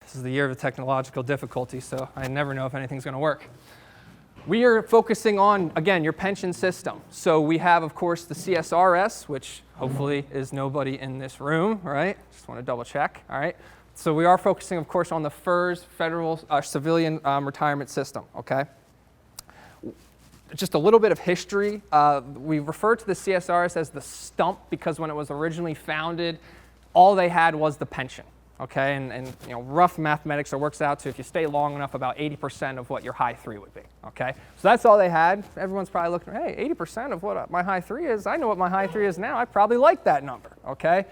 This is the year of the technological difficulty, so I never know if anything's going to work. We are focusing on, again, your pension system. So we have, of course, the CSRS, which hopefully is nobody in this room, right? Just want to double check, all right? So we are focusing, of course, on the FERS, Federal Civilian Retirement System, okay? Just a little bit of history. We refer to the CSRS as the stump because when it was originally founded, all they had was the pension. Okay, and you know, rough mathematics, it works out to if you stay long enough, about 80% of what your high 3 would be. Okay, so that's all they had. Everyone's probably looking, hey, 80% of what my high 3 is. I know what my high 3 is now. I probably like that number. Okay,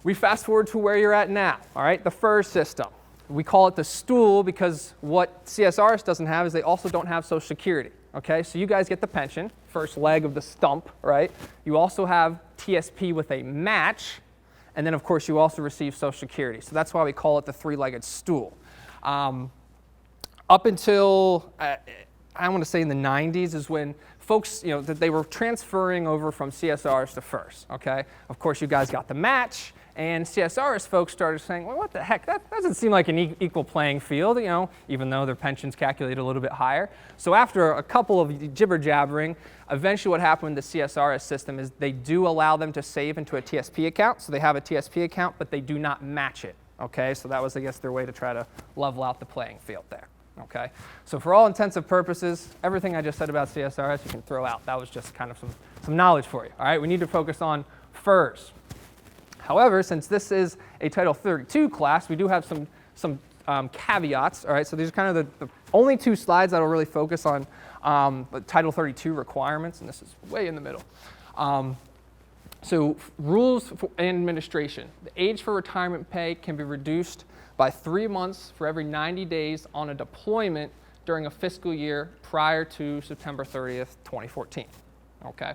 we fast forward to where you're at now. All right, the FERS system. We call it the stool because what CSRS doesn't have is they also don't have Social Security. Okay, so you guys get the pension, first leg of the stump, right? You also have TSP with a match. And then, of course, you also receive Social Security. So that's why we call it the three-legged stool. Up until, I want to say in the 90s is when folks, you know, that they were transferring over from CSRS to FERS, okay? Of course, you guys got the match, and CSRS folks started saying, well, what the heck, that doesn't seem like an equal playing field, you know, even though their pension's calculated a little bit higher. So after a couple of jibber-jabbering, eventually what happened with the CSRS system is they do allow them to save into a TSP account, so they have a TSP account, but they do not match it, okay? So that was, I guess, their way to try to level out the playing field there. Okay, so for all intensive purposes, everything I just said about CSRS you can throw out. That was just kind of some knowledge for you. All right, we need to focus on FERS. However, since this is a Title 32 class, we do have some caveats. All right, so these are kind of the only two slides that will really focus on Title 32 requirements, and this is way in the middle. So rules and administration. The age for retirement pay can be reduced by 3 months for every 90 days on a deployment during a fiscal year prior to September 30th, 2014. Okay.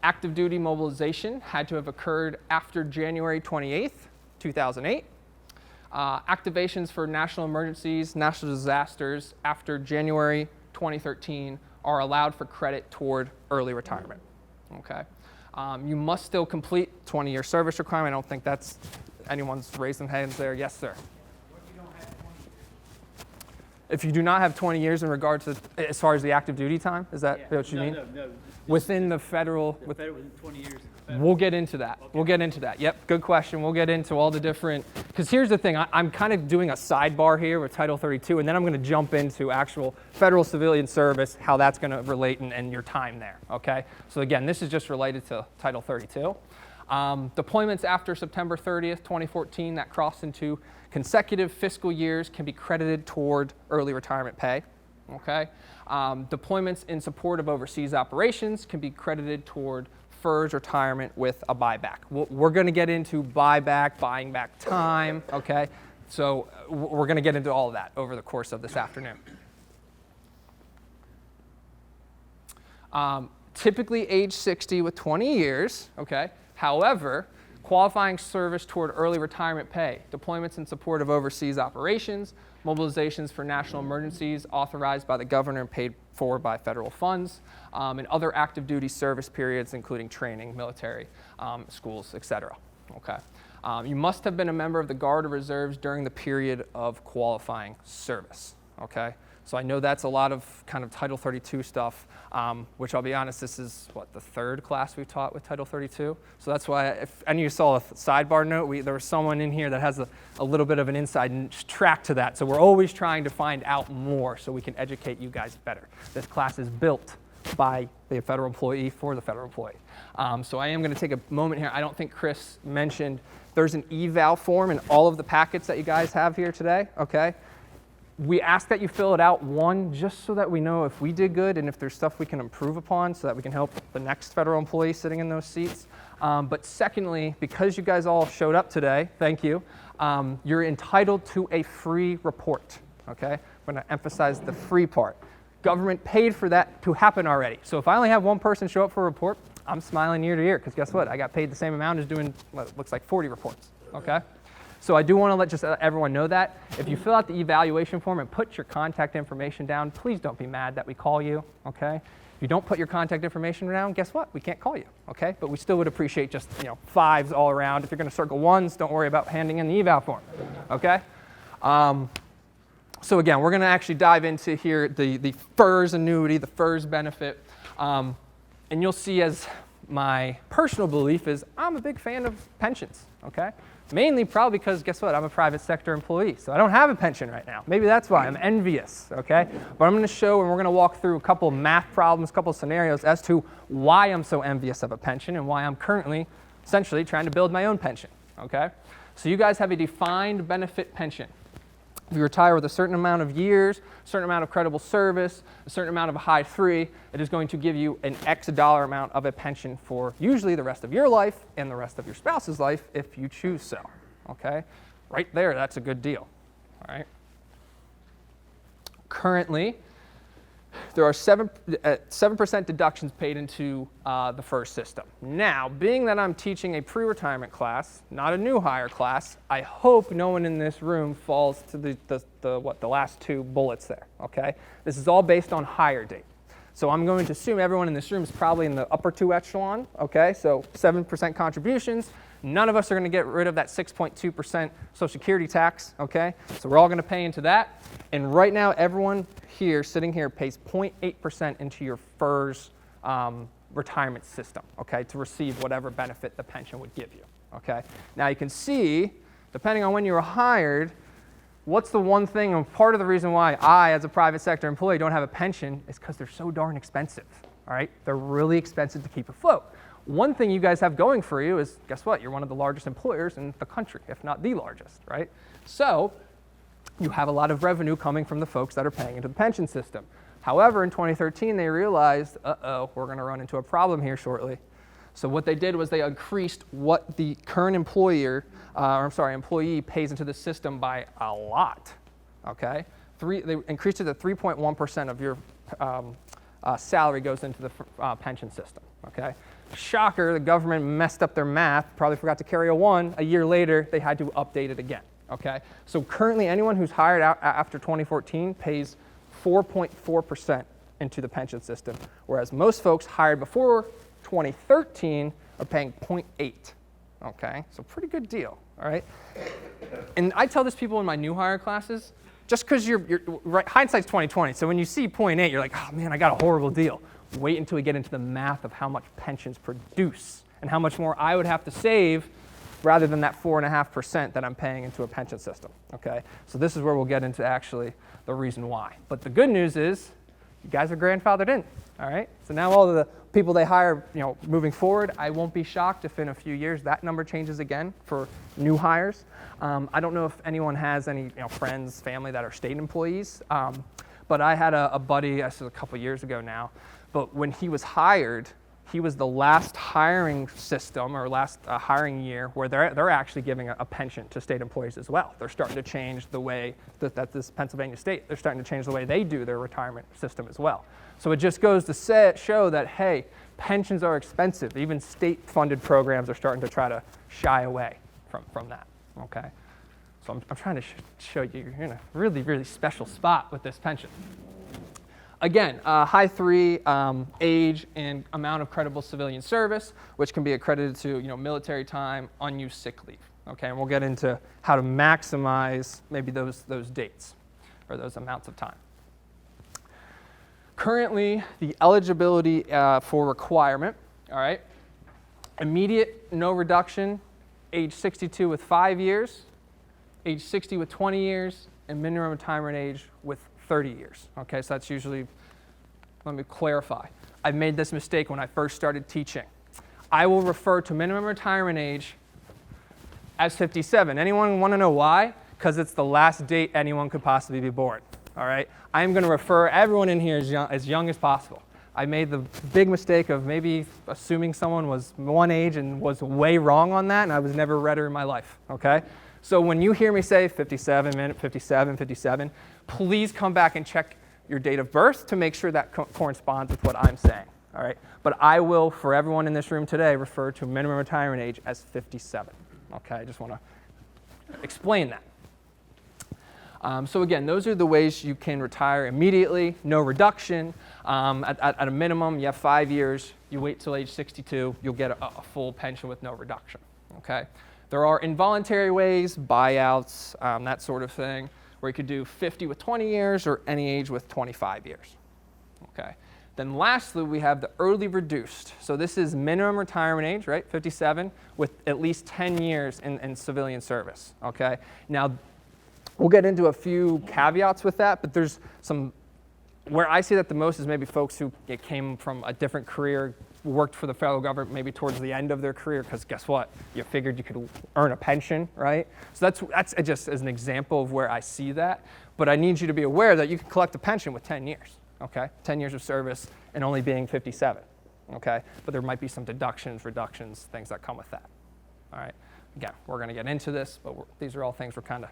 Active duty mobilization had to have occurred after January 28th, 2008. Activations for national emergencies, national disasters after January 2013 are allowed for credit toward early retirement. Okay. You must still complete 20-year service requirement. I don't think that's anyone's raising hands there. Yes, sir. What if you don't have 20 years? If you do not have 20 years in regard to, as far as the active duty time, is that what you mean? No. Within the federal, Within 20 years. We'll get into that. Okay. We'll get into that. Yep, good question. We'll get into all the different, because here's the thing, I'm kind of doing a sidebar here with Title 32, and then I'm going to jump into actual federal civilian service, how that's going to relate and your time there, okay? So again, this is just related to Title 32. Deployments after September 30th, 2014 that cross into consecutive fiscal years can be credited toward early retirement pay, okay? Deployments in support of overseas operations can be credited toward FERS retirement with a buyback. We're going to get into buyback, buying back time, okay? So we're going to get into all of that over the course of this afternoon. Typically age 60 with 20 years, okay? However, qualifying service toward early retirement pay, deployments in support of overseas operations, mobilizations for national emergencies authorized by the governor and paid for by federal funds, and other active duty service periods, including training, military, schools, etc. Okay. You must have been a member of the Guard or Reserves during the period of qualifying service. Okay. So I know that's a lot of kind of Title 32 stuff, which I'll be honest, this is, the third class we've taught with Title 32. So that's why, if any of you saw a sidebar note, there was someone in here that has a little bit of an inside track to that. So we're always trying to find out more so we can educate you guys better. This class is built by the federal employee for the federal employee. So I am going to take a moment here. I don't think Chris mentioned there's an eval form in all of the packets that you guys have here today, okay? We ask that you fill it out, one, just so that we know if we did good and if there's stuff we can improve upon so that we can help the next federal employee sitting in those seats. But secondly, because you guys all showed up today, thank you, you're entitled to a free report, okay? I'm going to emphasize the free part. Government paid for that to happen already. So if I only have one person show up for a report, I'm smiling ear to ear because guess what? I got paid the same amount as doing what looks like 40 reports, okay? So I do want to let everyone know that. If you fill out the evaluation form and put your contact information down, please don't be mad that we call you, okay? If you don't put your contact information down, guess what? We can't call you, okay? But we still would appreciate just, 5s all around. If you're going to circle 1s, don't worry about handing in the eval form, okay? So again, we're going to actually dive into here the FERS annuity, the FERS benefit. And you'll see as my personal belief is I'm a big fan of pensions, okay? Mainly probably because, guess what, I'm a private sector employee, so I don't have a pension right now. Maybe that's why I'm envious, okay? But I'm going to show, and we're going to walk through a couple of math problems, a couple of scenarios as to why I'm so envious of a pension and why I'm currently essentially trying to build my own pension, okay? So you guys have a defined benefit pension. If you retire with a certain amount of years, a certain amount of credible service, a certain amount of a high 3, it is going to give you an X dollar amount of a pension for usually the rest of your life and the rest of your spouse's life if you choose so, okay? Right there, that's a good deal, all right? Currently, there are 7% deductions paid into the FERS system. Now, being that I'm teaching a pre-retirement class, not a new hire class, I hope no one in this room falls to the last two bullets there, okay? This is all based on hire date. So I'm going to assume everyone in this room is probably in the upper 2 echelon, okay? So 7% contributions. None of us are going to get rid of that 6.2% Social Security tax, okay? So we're all going to pay into that. And right now, everyone here, sitting here, pays 0.8% into your FERS retirement system, okay, to receive whatever benefit the pension would give you, okay? Now you can see, depending on when you were hired, what's the one thing, and part of the reason why I, as a private sector employee, don't have a pension is because they're so darn expensive, all right? They're really expensive to keep afloat. One thing you guys have going for you is, guess what? You're one of the largest employers in the country, if not the largest, right? So you have a lot of revenue coming from the folks that are paying into the pension system. However, in 2013, they realized, we're going to run into a problem here shortly. So what they did was they increased what the current employee pays into the system by a lot, okay? They increased it to 3.1% of your salary goes into the pension system, okay? Shocker, the government messed up their math, probably forgot to carry a 1. A year later, they had to update it again, okay? So currently, anyone who's hired out after 2014 pays 4.4% into the pension system, whereas most folks hired before 2013 are paying 0.8, okay? So pretty good deal, all right? And I tell this people in my new hire classes, just because you're right, hindsight's 20/20, so when you see 0.8, you're like, oh man, I got a horrible deal. Wait until we get into the math of how much pensions produce and how much more I would have to save rather than that 4.5% that I'm paying into a pension system, okay? So this is where we'll get into actually the reason why. But the good news is you guys are grandfathered in, all right? So now all of the people they hire, moving forward, I won't be shocked if in a few years that number changes again for new hires. I don't know if anyone has any friends, family that are state employees, but I had a buddy, this was a couple years ago now, but when he was hired, he was the last hiring system or last hiring year where they're actually giving a pension to state employees as well. They're starting to change the way that this Pennsylvania state, they're starting to change the way they do their retirement system as well. So it just goes to show that, hey, pensions are expensive. Even state-funded programs are starting to try to shy away from that, okay? So I'm trying to show you you're in a really, really special spot with this pension. Again, high 3, age and amount of credible civilian service, which can be accredited to military time, unused sick leave. Okay, and we'll get into how to maximize maybe those dates or those amounts of time. Currently, the eligibility for requirement, all right, immediate no reduction, age 62 with 5 years, age 60 with 20 years, and minimum retirement age with 30 years. Okay, so that's usually, let me clarify. I made this mistake when I first started teaching. I will refer to minimum retirement age as 57. Anyone want to know why? Because it's the last date anyone could possibly be born. All right, I am going to refer everyone in here as young as possible. I made the big mistake of maybe assuming someone was one age and was way wrong on that, and I was never redder in my life. Okay, so when you hear me say 57, 57, please come back and check your date of birth to make sure that corresponds with what I'm saying, all right? But I will, for everyone in this room today, refer to minimum retirement age as 57, okay? I just want to explain that. So again, those are the ways you can retire immediately, no reduction. At a minimum, you have 5 years. You wait till age 62, you'll get a full pension with no reduction, okay? There are involuntary ways, buyouts, that sort of thing, where you could do 50 with 20 years or any age with 25 years. Okay. Then lastly, we have the early reduced. So this is minimum retirement age, right, 57, with at least 10 years in civilian service. Okay. Now, we'll get into a few caveats with that, but there's some, where I see that the most is maybe folks who came from a different career, worked for the federal government maybe towards the end of their career, because guess what? You figured you could earn a pension, right? So that's just as an example of where I see that. But I need you to be aware that you can collect a pension with 10 years, okay? 10 years of service and only being 57, okay? But there might be some deductions, reductions, things that come with that, all right? Again, we're going to get into this, but these are all things we're kind of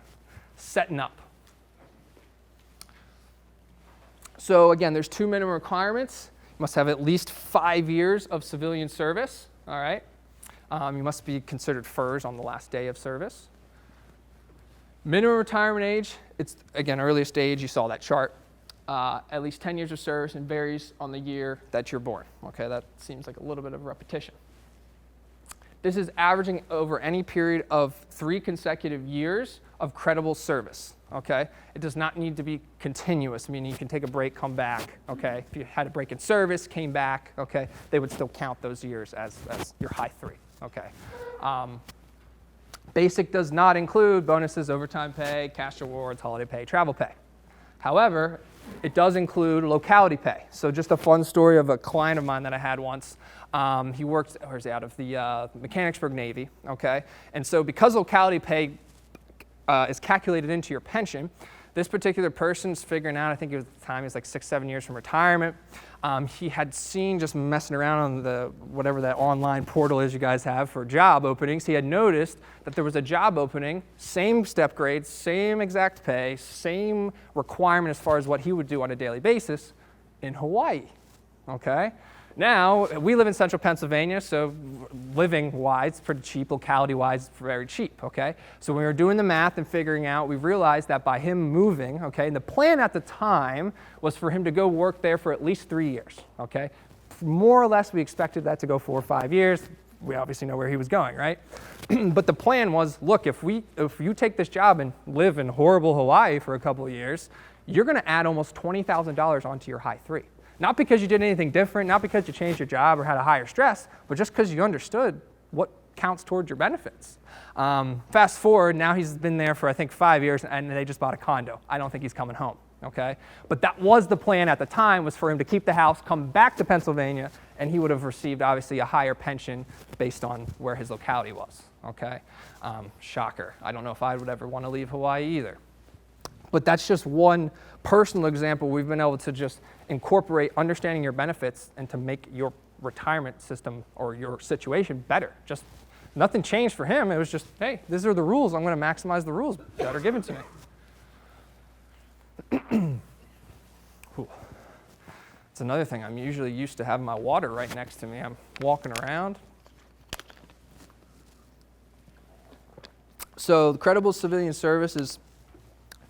setting up. So again, there's 2 minimum requirements. You must have at least 5 years of civilian service, all right? You must be considered FERS on the last day of service. Minimum retirement age, it's, again, earliest age, you saw that chart. At least 10 years of service and varies on the year that you're born. Okay, that seems like a little bit of repetition. This is averaging over any period of 3 consecutive years of credible service. Okay, it does not need to be continuous, meaning you can take a break, come back. Okay, if you had a break in service, came back, okay, they would still count those years as your high 3. Okay. Basic does not include bonuses, overtime pay, cash rewards, holiday pay, travel pay. However, it does include locality pay. So just a fun story of a client of mine that I had once. He worked, out of the Mechanicsburg Navy, okay? And so because locality pay is calculated into your pension, this particular person's figuring out, I think at the time he was like 6-7 years from retirement. He had seen, just messing around on the, whatever that online portal is you guys have for job openings, he had noticed that there was a job opening, same step grades, same exact pay, same requirement as far as what he would do on a daily basis in Hawaii, okay? Now, we live in central Pennsylvania, so living-wise, pretty cheap, locality-wise, very cheap, okay? So when we were doing the math and figuring out, we realized that by him moving, okay, and the plan at the time was for him to go work there for at least 3 years, okay? More or less, we expected that to go 4 or 5 years. We obviously know where he was going, right? But the plan was, look, if you take this job and live in horrible Hawaii for a couple of years, you're gonna add almost $20,000 onto your high 3. Not because you did anything different, not because you changed your job or had a higher stress, but just because you understood what counts towards your benefits. Fast forward, now he's been there for I think 5 years and they just bought a condo. I don't think he's coming home, okay? But that was the plan at the time, was for him to keep the house, come back to Pennsylvania, and he would have received obviously a higher pension based on where his locality was, okay? Shocker. I don't know if I would ever want to leave Hawaii either. But that's just one personal example we've been able to just incorporate understanding your benefits and to make your retirement system or your situation better. Just nothing changed for him. It was just, hey, these are the rules. I'm going to maximize the rules that are given to me. It's another thing. I'm usually used to having my water right next to me. I'm walking around. So the credible civilian service is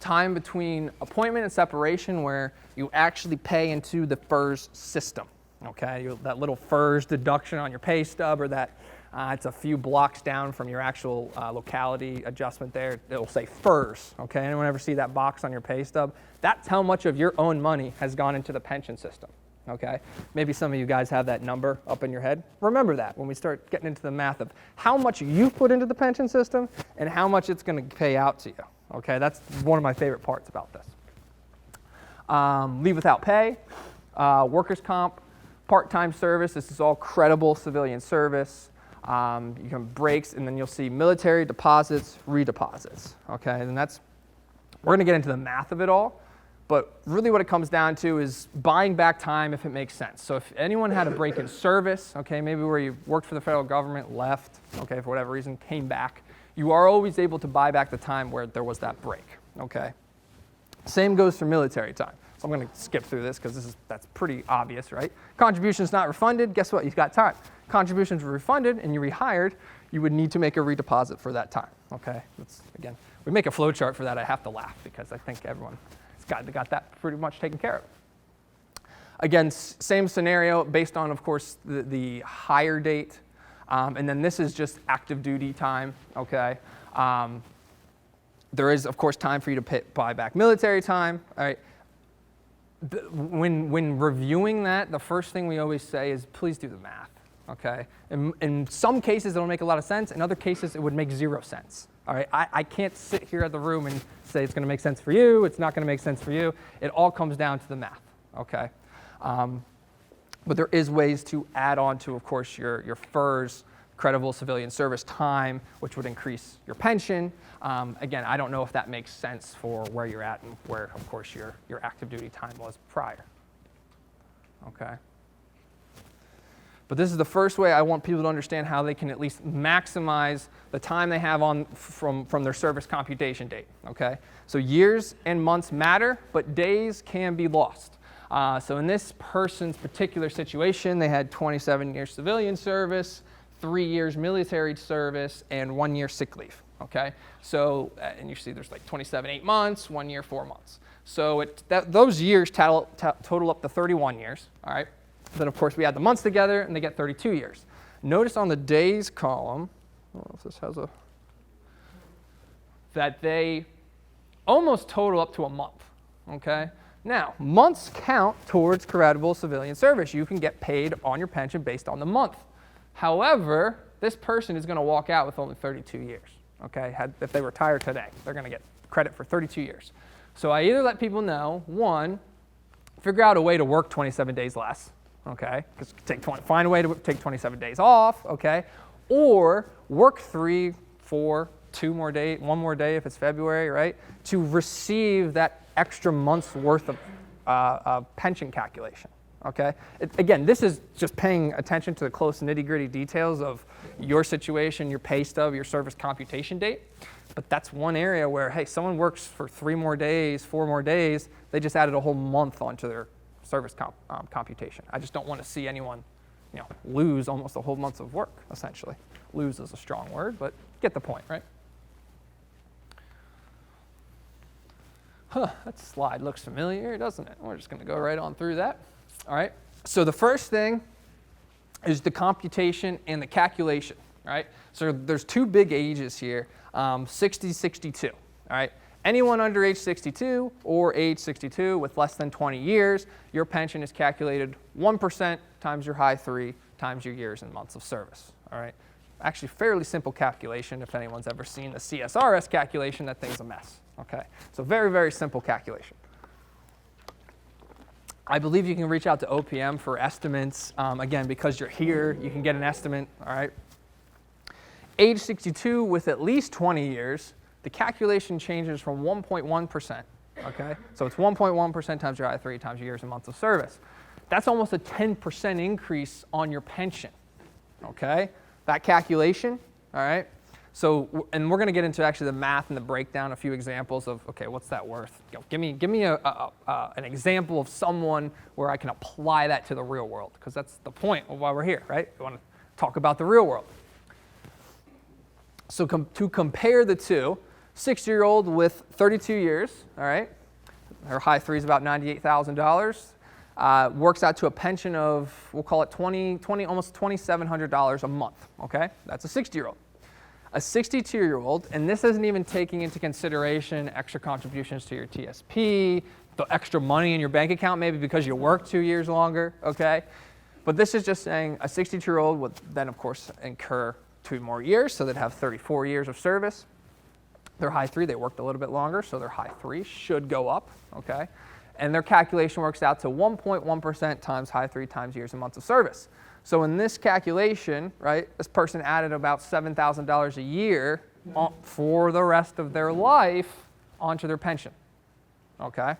time between appointment and separation where you actually pay into the FERS system, okay? That little FERS deduction on your pay stub, or that it's a few blocks down from your actual locality adjustment there. It'll say FERS, okay? Anyone ever see that box on your pay stub? That's how much of your own money has gone into the pension system, okay? Maybe some of you guys have that number up in your head. Remember that when we start getting into the math of how much you put into the pension system and how much it's going to pay out to you. Okay, that's one of my favorite parts about this. Leave without pay, workers' comp, part-time service. This is all credible civilian service. You can breaks, and then you'll see military deposits, redeposits. Okay, and we're going to get into the math of it all, but really what it comes down to is buying back time if it makes sense. So if anyone had a break in service, okay, maybe where you worked for the federal government, left, okay, for whatever reason, came back, you are always able to buy back the time where there was that break, okay? Same goes for military time. So I'm going to skip through this because that's pretty obvious, right? Contributions not refunded, guess what? You've got time. Contributions were refunded and you rehired, you would need to make a redeposit for that time, okay? Again, we make a flow chart for that. I have to laugh because I think everyone has got that pretty much taken care of. Again, same scenario based on, of course, the hire date. And then this is just active duty time, okay? There is, of course, time for you to buy back military time, all right? When reviewing that, the first thing we always say is please do the math, okay? In some cases, it'll make a lot of sense. In other cases, it would make 0 sense, all right? I can't sit here at the room and say it's going to make sense for you, it's not going to make sense for you. It all comes down to the math, okay? But there is ways to add on to, of course, your FERS, credible civilian service time, which would increase your pension. Again, I don't know if that makes sense for where you're at and where, of course, your active duty time was prior. Okay. But this is the first way I want people to understand how they can at least maximize the time they have on from their service computation date. Okay. So years and months matter, but days can be lost. So in this person's particular situation, they had 27 years civilian service, 3 years military service, and 1 year sick leave, okay? So, and you see there's like 27, 8 months, 1 year, 4 months. So those years total up to 31 years, all right? Then of course we add the months together and they get 32 years. Notice on the days column, I don't know if this has a, that they almost total up to a month, okay? Now, months count towards credible civilian service. You can get paid on your pension based on the month. However, this person is going to walk out with only 32 years. Okay, if they retire today, they're going to get credit for 32 years. So I either let people know, one, figure out a way to work 27 days less, okay, because find a way to take 27 days off, okay, or work 3, 4, 2 more days, 1 more day if it's February, right, to receive that extra month's worth of pension calculation. Okay. Again, this is just paying attention to the close nitty-gritty details of your situation, your pay stub, your service computation date. But that's one area where, hey, someone works for 3 more days, 4 more days, they just added a whole month onto their service computation. I just don't want to see anyone, lose almost a whole month of work, essentially. Lose is a strong word, but get the point, right? That slide looks familiar, doesn't it? We're just going to go right on through that. All right, so the first thing is the computation and the calculation, all right? So there's 2 big ages here, 60, 62, all right? Anyone under age 62 or age 62 with less than 20 years, your pension is calculated 1% times your high 3 times your years and months of service, all right? Actually, fairly simple calculation. If anyone's ever seen the CSRS calculation, that thing's a mess, okay? So very, very simple calculation. I believe you can reach out to OPM for estimates. Again, because you're here, you can get an estimate, all right? Age 62 with at least 20 years, the calculation changes from 1.1%, okay? So it's 1.1% times your I3 times your years and months of service. That's almost a 10% increase on your pension, okay? That calculation, all right? So, and we're going to get into actually the math and the breakdown, a few examples of, okay, what's that worth? Give me an example of someone where I can apply that to the real world, because that's the point of why we're here, right? We want to talk about the real world. So to compare the two, 60-year-old with 32 years, all right, her high 3 is about $98,000, works out to a pension of, we'll call it almost $2,700 a month, okay? That's a 60-year-old. A 62-year-old, and this isn't even taking into consideration extra contributions to your TSP, the extra money in your bank account maybe because you worked 2 years longer, okay? But this is just saying a 62-year-old would then, of course, incur 2 more years, so they'd have 34 years of service. Their high 3, they worked a little bit longer, so their high 3 should go up, okay? And their calculation works out to 1.1% times high 3 times years and months of service. So in this calculation, right, this person added about $7,000 a year for the rest of their life onto their pension, okay?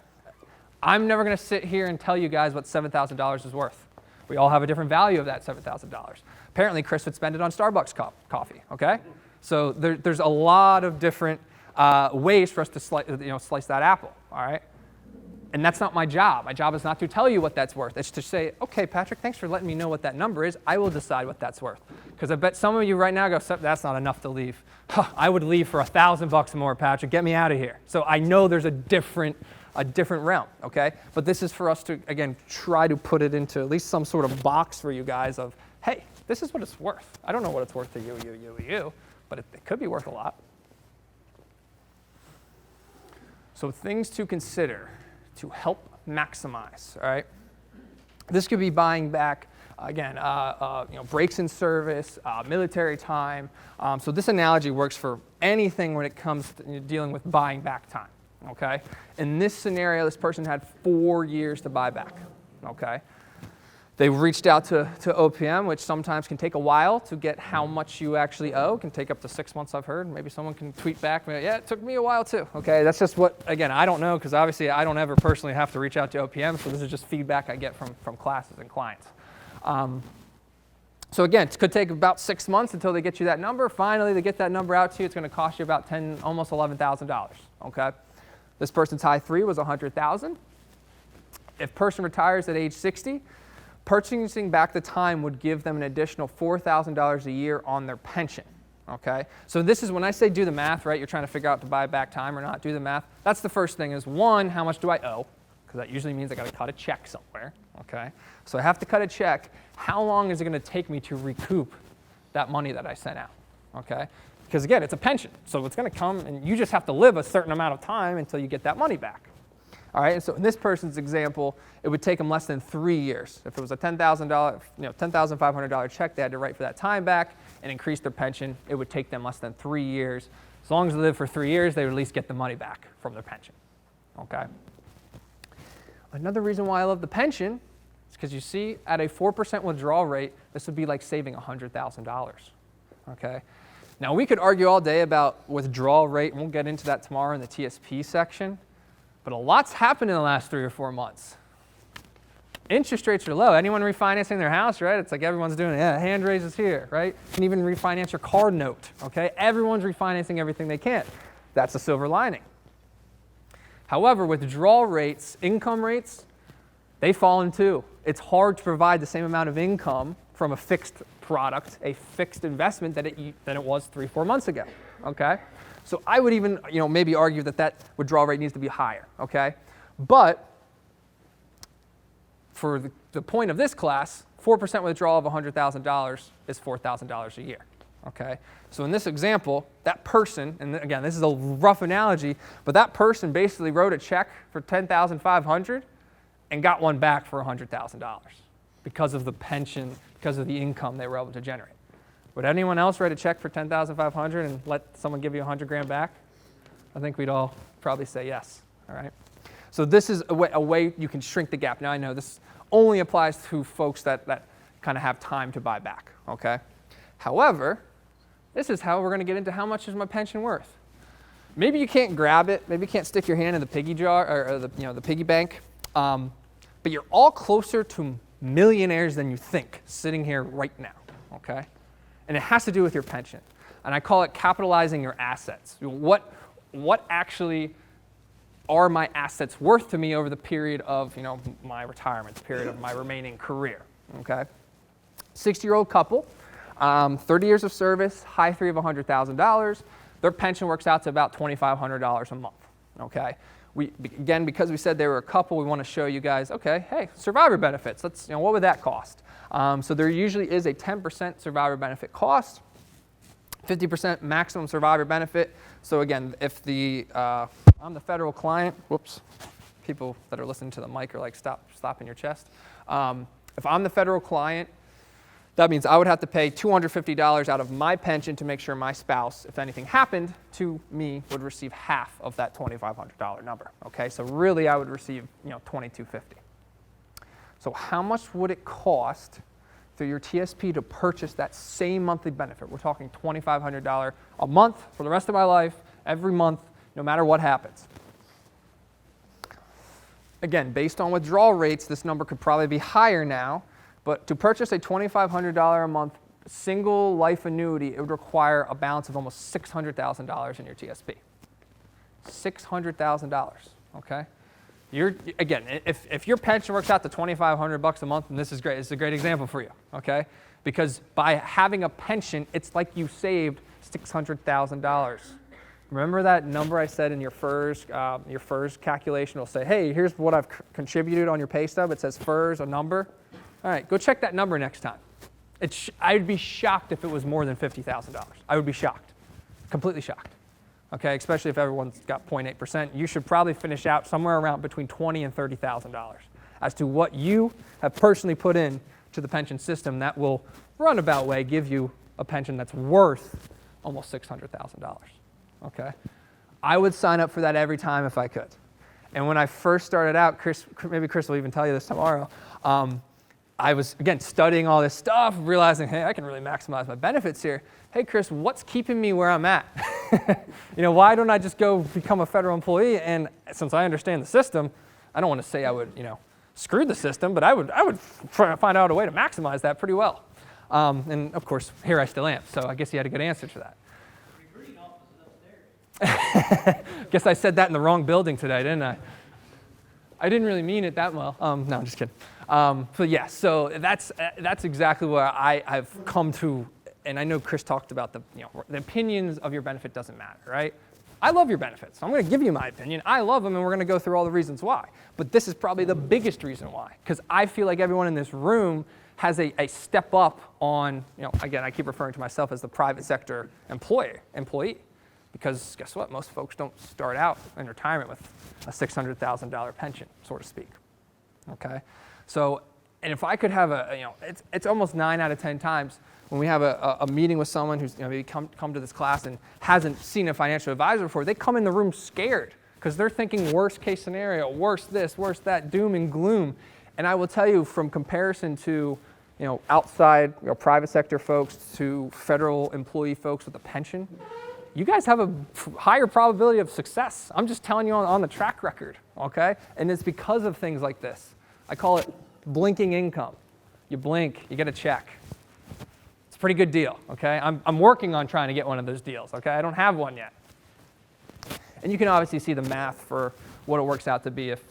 I'm never going to sit here and tell you guys what $7,000 is worth. We all have a different value of that $7,000. Apparently, Chris would spend it on Starbucks coffee, okay? So there's a lot of different ways for us to slice that apple, all right? And that's not my job. My job is not to tell you what that's worth. It's to say, okay, Patrick, thanks for letting me know what that number is. I will decide what that's worth. Because I bet some of you right now go, that's not enough to leave. I would leave for $1,000 more, Patrick. Get me out of here. So I know there's a different realm, okay? But this is for us to, again, try to put it into at least some sort of box for you guys of, hey, this is what it's worth. I don't know what it's worth to you, but it could be worth a lot. So things to consider to help maximize, all right? This could be buying back, again, breaks in service, military time. So this analogy works for anything when it comes to dealing with buying back time, okay? In this scenario, this person had 4 years to buy back, okay? They reached out to OPM, which sometimes can take a while to get how much you actually owe. It can take up to 6 months, I've heard. Maybe someone can tweet back, yeah, it took me a while too. Okay, that's just what, again, I don't know, because obviously I don't ever personally have to reach out to OPM, so this is just feedback I get from classes and clients. So again, it could take about 6 months until they get you that number. Finally, they get that number out to you. It's going to cost you about almost $11,000, okay? This person's high 3 was $100,000. If person retires at age 60, purchasing back the time would give them an additional $4,000 a year on their pension, okay? So this is when I say do the math, right? You're trying to figure out to buy back time or not, do the math. That's the first thing is, one, how much do I owe? Because that usually means I got to cut a check somewhere, okay? So I have to cut a check. How long is it going to take me to recoup that money that I sent out, okay? Because again, it's a pension, so it's going to come and you just have to live a certain amount of time until you get that money back. All right, and so in this person's example, it would take them less than 3 years. If it was a $10,500 check they had to write for that time back and increase their pension, it would take them less than 3 years. As long as they live for 3 years, they would at least get the money back from their pension, okay? Another reason why I love the pension is because you see at a 4% withdrawal rate, this would be like saving $100,000, okay? Now we could argue all day about withdrawal rate, and we'll get into that tomorrow in the TSP section. But a lot's happened in the last 3 or 4 months. Interest rates are low. Anyone refinancing their house, right? It's like everyone's doing it. Yeah, hand raises here, right? You can even refinance your car note, okay? Everyone's refinancing everything they can. That's a silver lining. However, withdrawal rates, income rates, they've fallen too. It's hard to provide the same amount of income from a fixed product, a fixed investment than it was 3 or 4 months ago, okay? So I would even, maybe argue that withdrawal rate needs to be higher, okay? But for the point of this class, 4% withdrawal of $100,000 is $4,000 a year, okay? So in this example, that person, and again, this is a rough analogy, but that person basically wrote a check for $10,500 and got one back for $100,000 because of the pension, because of the income they were able to generate. Would anyone else write a check for $10,500 and let someone give you $100,000 back? I think we'd all probably say yes, all right? So this is a way you can shrink the gap. Now I know this only applies to folks that kind of have time to buy back, okay? However, this is how we're going to get into how much is my pension worth. Maybe you can't grab it, maybe you can't stick your hand in the piggy jar or the piggy bank, but you're all closer to millionaires than you think sitting here right now, okay? And it has to do with your pension. And I call it capitalizing your assets. What actually are my assets worth to me over the period of my retirement, the period of my remaining career, okay? 60-year-old couple, 30 years of service, high 3 of $100,000. Their pension works out to about $2,500 a month, okay? Again, because we said they were a couple, we want to show you guys, okay, hey, survivor benefits. What would that cost? So there usually is a 10% survivor benefit cost, 50% maximum survivor benefit. So again, if I'm the federal client, whoops, people that are listening to the mic are like, stop in your chest. If I'm the federal client, that means I would have to pay $250 out of my pension to make sure my spouse, if anything happened to me, would receive half of that $2,500 number. Okay, so really I would receive $2,250. So how much would it cost through your TSP to purchase that same monthly benefit? We're talking $2,500 a month for the rest of my life, every month, no matter what happens. Again, based on withdrawal rates, this number could probably be higher now, but to purchase a $2,500 a month single life annuity, it would require a balance of almost $600,000 in your TSP. $600,000, okay? Again, if your pension works out to $2,500 a month, and this is great, it's a great example for you, okay? Because by having a pension, it's like you saved $600,000. Remember that number I said in your FERS calculation will say, hey, here's what I've contributed on your pay stub. It says FERS, a number. All right, go check that number next time. I'd be shocked if it was more than $50,000. I would be shocked, completely shocked. Okay, especially if everyone's got 0.8%. You should probably finish out somewhere around between $20,000 and $30,000 as to what you have personally put in to the pension system that will runabout way give you a pension that's worth almost $600,000. Okay, I would sign up for that every time if I could. And when I first started out, maybe Chris will even tell you this tomorrow. I was, again, studying all this stuff, realizing, hey, I can really maximize my benefits here. Hey, Chris, what's keeping me where I'm at? Why don't I just go become a federal employee? And since I understand the system, I don't want to say I would, screw the system, but I would try to find out a way to maximize that pretty well. And of course, here I still am. So I guess you had a good answer to that. Recruiting office is up there. Guess I said that in the wrong building today, didn't I? I didn't really mean it that well. No, I'm just kidding. But yeah, so that's exactly where I've come to. And I know Chris talked about the opinions of your benefit doesn't matter, right? I love your benefits. I'm going to give you my opinion. I love them, and we're going to go through all the reasons why. But this is probably the biggest reason why, because I feel like everyone in this room has a step up on, again, I keep referring to myself as the private sector employee, because guess what? Most folks don't start out in retirement with a $600,000 pension, so to speak. Okay, so and if I could have it's almost 9 out of 10 times when we have a meeting with someone who's maybe come to this class and hasn't seen a financial advisor before, they come in the room scared because they're thinking worst case scenario, worse this, worse that, doom and gloom. And I will tell you, from comparison to outside private sector folks to federal employee folks with a pension, you guys have a higher probability of success. I'm just telling you on the track record, okay? And it's because of things like this. I call it blinking income. You blink, you get a check. It's a pretty good deal, okay? I'm working on trying to get one of those deals, okay? I don't have one yet. And you can obviously see the math for what it works out to be if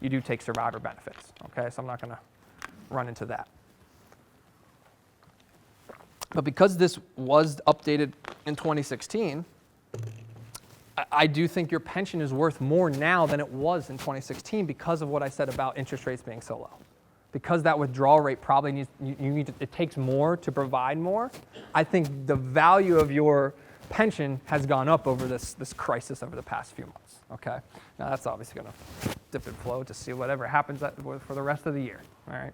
you do take survivor benefits, okay? So I'm not going to run into that. But because this was updated in 2016, I do think your pension is worth more now than it was in 2016 because of what I said about interest rates being so low. Because that withdrawal rate probably needs, it takes more to provide more. I think the value of your pension has gone up over this crisis over the past few months. Okay, now that's obviously going to dip and flow to see whatever happens for the rest of the year. All right.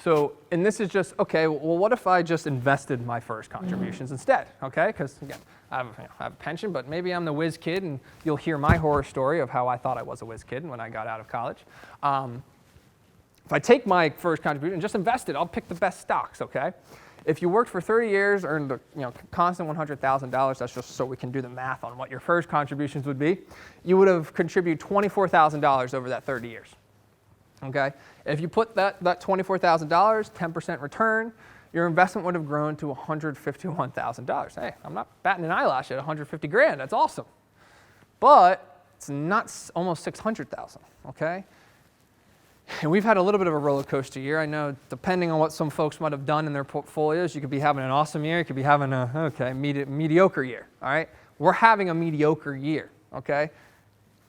So, and this is just, okay, well, what if I just invested my first contributions instead, okay? Because, again, I have a pension, but maybe I'm the whiz kid, and you'll hear my horror story of how I thought I was a whiz kid when I got out of college. If I take my first contribution and just invest it, I'll pick the best stocks, okay? If you worked for 30 years, earned a constant $100,000, that's just so we can do the math on what your first contributions would be, you would have contributed $24,000 over that 30 years. Okay, if you put that $24,000, 10% return, your investment would have grown to $151,000. Hey, I'm not batting an eyelash at 150 grand. That's awesome, but it's not almost 600,000. Okay, and we've had a little bit of a roller coaster year. I know, depending on what some folks might have done in their portfolios, you could be having an awesome year. You could be having a mediocre year. All right, we're having a mediocre year. Okay,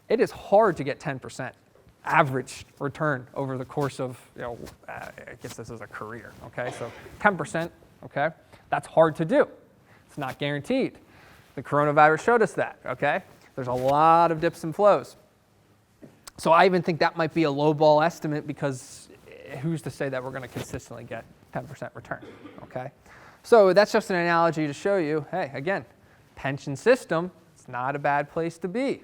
it is hard to get 10%. Average return over the course of, I guess this is a career, okay? So 10%, okay? That's hard to do. It's not guaranteed. The coronavirus showed us that, okay? There's a lot of dips and flows. So I even think that might be a lowball estimate because who's to say that we're going to consistently get 10% return, okay? So that's just an analogy to show you, hey, again, pension system, it's not a bad place to be.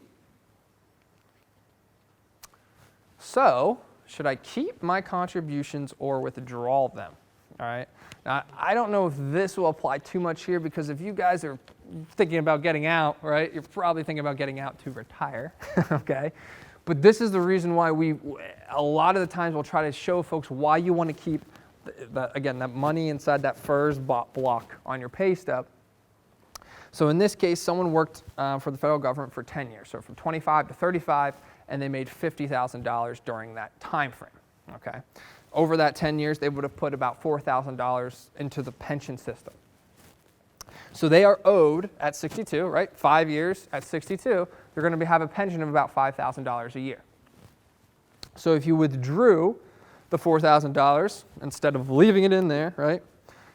So, should I keep my contributions or withdraw them? All right. Now, I don't know if this will apply too much here because if you guys are thinking about getting out, right, you're probably thinking about getting out to retire, okay? But this is the reason why a lot of the times we'll try to show folks why you want to keep, that money inside that FERS block on your pay stub. So in this case, someone worked for the federal government for 10 years, so from 25 to 35, and they made $50,000 during that time frame, okay? Over that 10 years, they would have put about $4,000 into the pension system. So they are owed at 62, right? 5 years at 62, they're going to have a pension of about $5,000 a year. So if you withdrew the $4,000, instead of leaving it in there, right?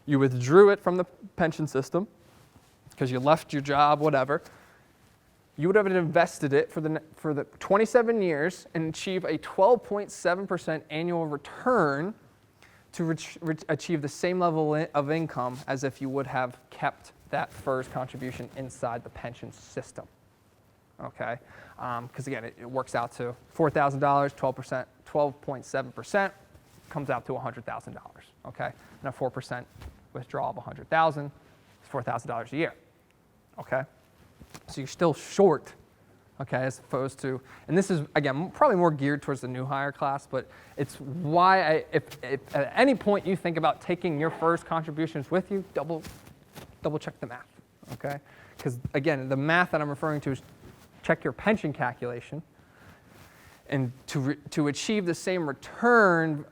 You withdrew it from the pension system because you left your job, whatever. You would have invested it for the 27 years and achieve a 12.7% annual return to achieve the same level of income as if you would have kept that FERS contribution inside the pension system. Okay, because again, it works out to $4,000, 12.7% comes out to $100,000. Okay, and a 4% withdrawal of $100,000 is $4,000 a year. Okay, so you're still short. Okay, as opposed to, and this is again probably more geared towards the new hire class, but it's why if at any point you think about taking your FERS contributions with you, double check the math. Okay, because again, the math that I'm referring to is check your pension calculation, and to achieve the same return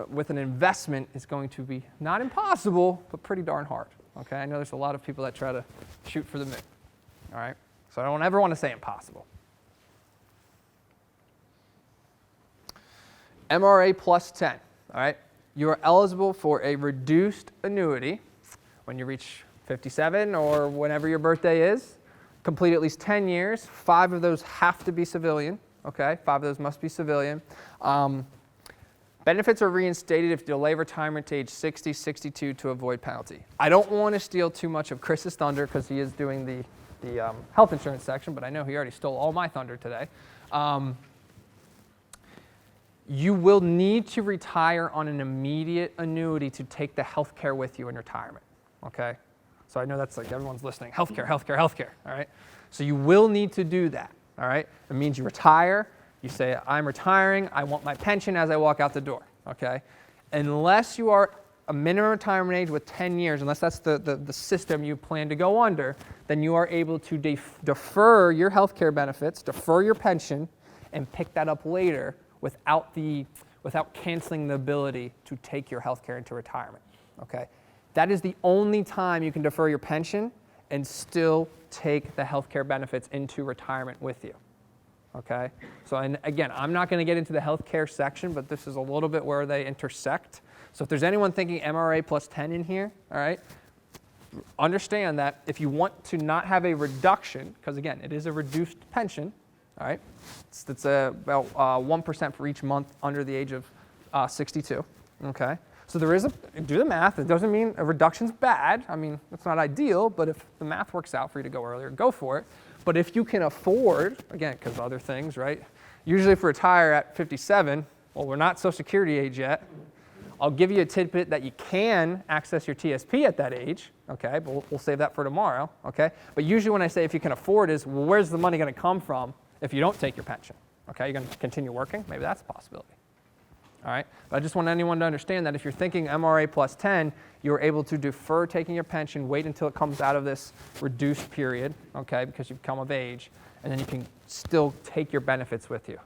with an investment is going to be not impossible, but pretty darn hard. Okay, I know there's a lot of people that try to shoot for the moon. All right, so I don't ever want to say impossible. MRA plus 10. All right, you are eligible for a reduced annuity when you reach 57 or whenever your birthday is. Complete at least 10 years. 5 of those have to be civilian. Okay, 5 of those must be civilian. Benefits are reinstated if you delay retirement to age 60, 62 to avoid penalty. I don't want to steal too much of Chris's thunder because he is doing the health insurance section, but I know he already stole all my thunder today. You will need to retire on an immediate annuity to take the health care with you in retirement. Okay, so I know that's like everyone's listening. Healthcare, healthcare, healthcare. All right, so you will need to do that. All right, it means you retire. You say, I'm retiring, I want my pension as I walk out the door, okay? Unless you are a minimum retirement age with 10 years, unless that's the system you plan to go under, then you are able to defer your health care benefits, defer your pension, and pick that up later without canceling the ability to take your health care into retirement, okay? That is the only time you can defer your pension and still take the health care benefits into retirement with you. Okay, so and again, I'm not going to get into the healthcare section, but this is a little bit where they intersect. So if there's anyone thinking MRA plus 10 in here, all right, understand that if you want to not have a reduction, because again, it is a reduced pension, all right, it's about 1% for each month under the age of 62. Okay, so there is do the math. It doesn't mean a reduction's bad. I mean, it's not ideal, but if the math works out for you to go earlier, go for it. But if you can afford, again, because other things, right? Usually if we retire at 57, well, we're not Social Security age yet. I'll give you a tidbit that you can access your TSP at that age, okay? But we'll save that for tomorrow, okay? But usually when I say if you can afford is, well, where's the money going to come from if you don't take your pension? Okay, you're going to continue working? Maybe that's a possibility. All right, but I just want anyone to understand that if you're thinking MRA plus 10, you're able to defer taking your pension, wait until it comes out of this reduced period, okay, because you've come of age, and then you can still take your benefits with you.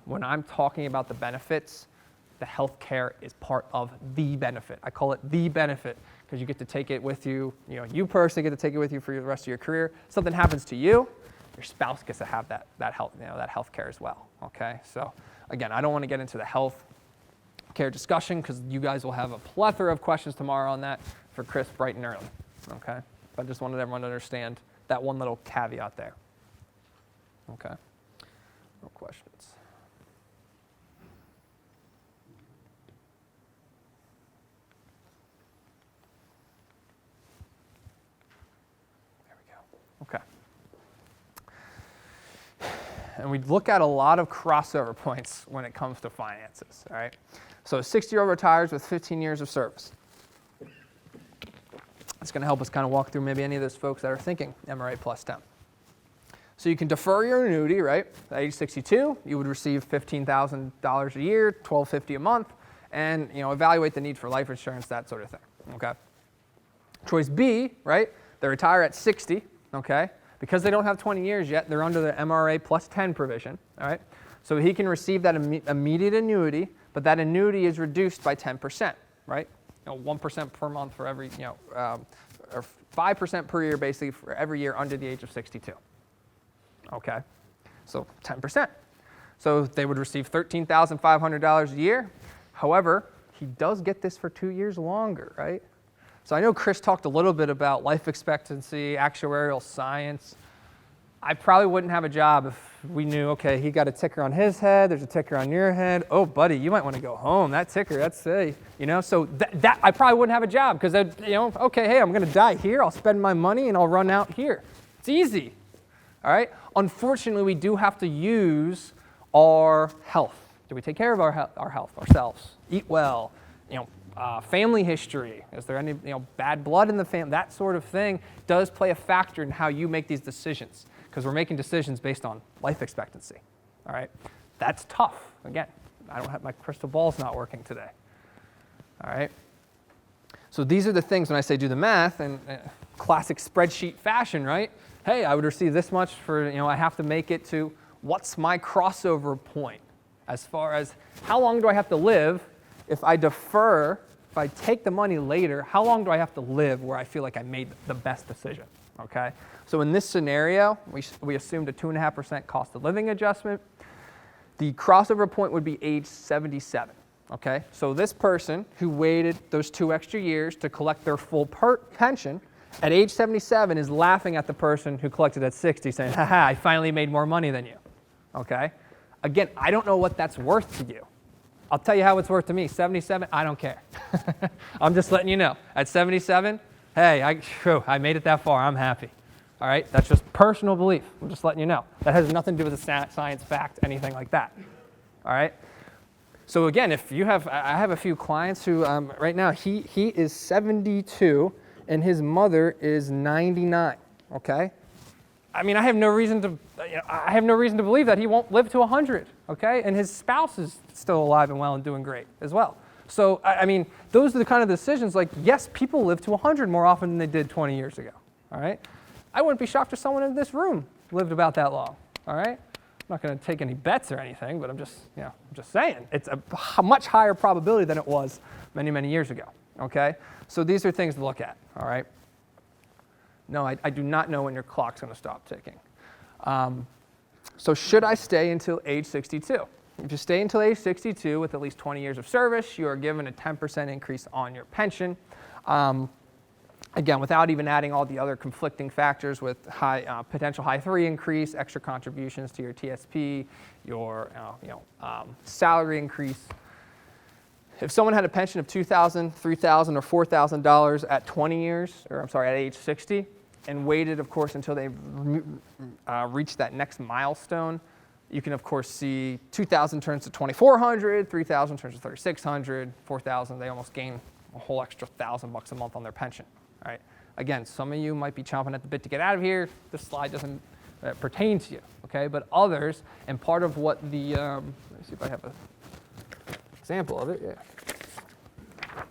When I'm talking about the benefits, the health care is part of the benefit. I call it the benefit because you get to take it with you. You know, you personally get to take it with you for the rest of your career. Something happens to you, your spouse gets to have that health care as well, okay? So again, I don't want to get into the health care discussion because you guys will have a plethora of questions tomorrow on that for Chris bright and early, okay? But I just wanted everyone to understand that one little caveat there, okay? No questions. There we go, okay. And we look at a lot of crossover points when it comes to finances, all right? So a 60-year-old retires with 15 years of service. It's going to help us kind of walk through maybe any of those folks that are thinking MRA plus 10. So you can defer your annuity, right? At age 62, you would receive $15,000 a year, $1,250 a month, and evaluate the need for life insurance, that sort of thing, okay? Choice B, right? They retire at 60, okay? Because they don't have 20 years yet, they're under the MRA plus 10 provision, all right? So he can receive that immediate annuity, but that annuity is reduced by 10%, right? 1% per month for every, or 5% per year basically for every year under the age of 62, okay? So 10%. So they would receive $13,500 a year. However, he does get this for 2 years longer, right? So I know Chris talked a little bit about life expectancy, actuarial science. I probably wouldn't have a job if we knew, okay, he got a ticker on his head, there's a ticker on your head. Oh, buddy, you might want to go home. That ticker, that's, so that I probably wouldn't have a job because, okay, hey, I'm going to die here. I'll spend my money and I'll run out here. It's easy, all right? Unfortunately, we do have to use our health. Do we take care of our health ourselves? Eat well, family history. Is there any bad blood in the family? That sort of thing does play a factor in how you make these decisions because we're making decisions based on life expectancy. All right, that's tough. Again, I don't have my crystal ball's not working today. All right. So these are the things when I say do the math in classic spreadsheet fashion, right? Hey, I would receive this much for I have to make it to what's my crossover point as far as how long do I have to live if I defer. If I take the money later, how long do I have to live where I feel like I made the best decision, okay? So in this scenario, we assumed a 2.5% cost of living adjustment. The crossover point would be age 77, okay? So this person who waited those 2 extra years to collect their full pension, at age 77 is laughing at the person who collected at 60 saying, haha, I finally made more money than you, okay? Again, I don't know what that's worth to you. I'll tell you how it's worth to me. 77, I don't care. I'm just letting you know. At 77, hey, I made it that far. I'm happy. All right? That's just personal belief. I'm just letting you know. That has nothing to do with the science, fact, anything like that. All right? So again, if you have, I have a few clients who, right now, he is 72 and his mother is 99. Okay? I mean, I have no reason to believe that he won't live to 100, okay? And his spouse is still alive and well and doing great as well. So, I mean, those are the kind of decisions like, yes, people live to 100 more often than they did 20 years ago, all right? I wouldn't be shocked if someone in this room lived about that long, all right? I'm not going to take any bets or anything, but I'm just saying. It's a much higher probability than it was many, many years ago, okay? So these are things to look at, all right? No, I do not know when your clock's going to stop ticking. So should I stay until age 62? If you stay until age 62 with at least 20 years of service, you are given a 10% increase on your pension. Again, without even adding all the other conflicting factors with potential high 3 increase, extra contributions to your TSP, your salary increase. If someone had a pension of $2,000, $3,000, or $4,000 at 20 years, at age 60, and waited, of course, until they reached that next milestone, you can, of course, see 2,000 turns to 2,400, 3,000 turns to 3,600, 4,000, they almost gain a whole extra $1,000 a month on their pension. All right. Again, some of you might be chomping at the bit to get out of here. This slide doesn't pertain to you, okay? But others, and part of what the, let me see if I have an example of it, yeah.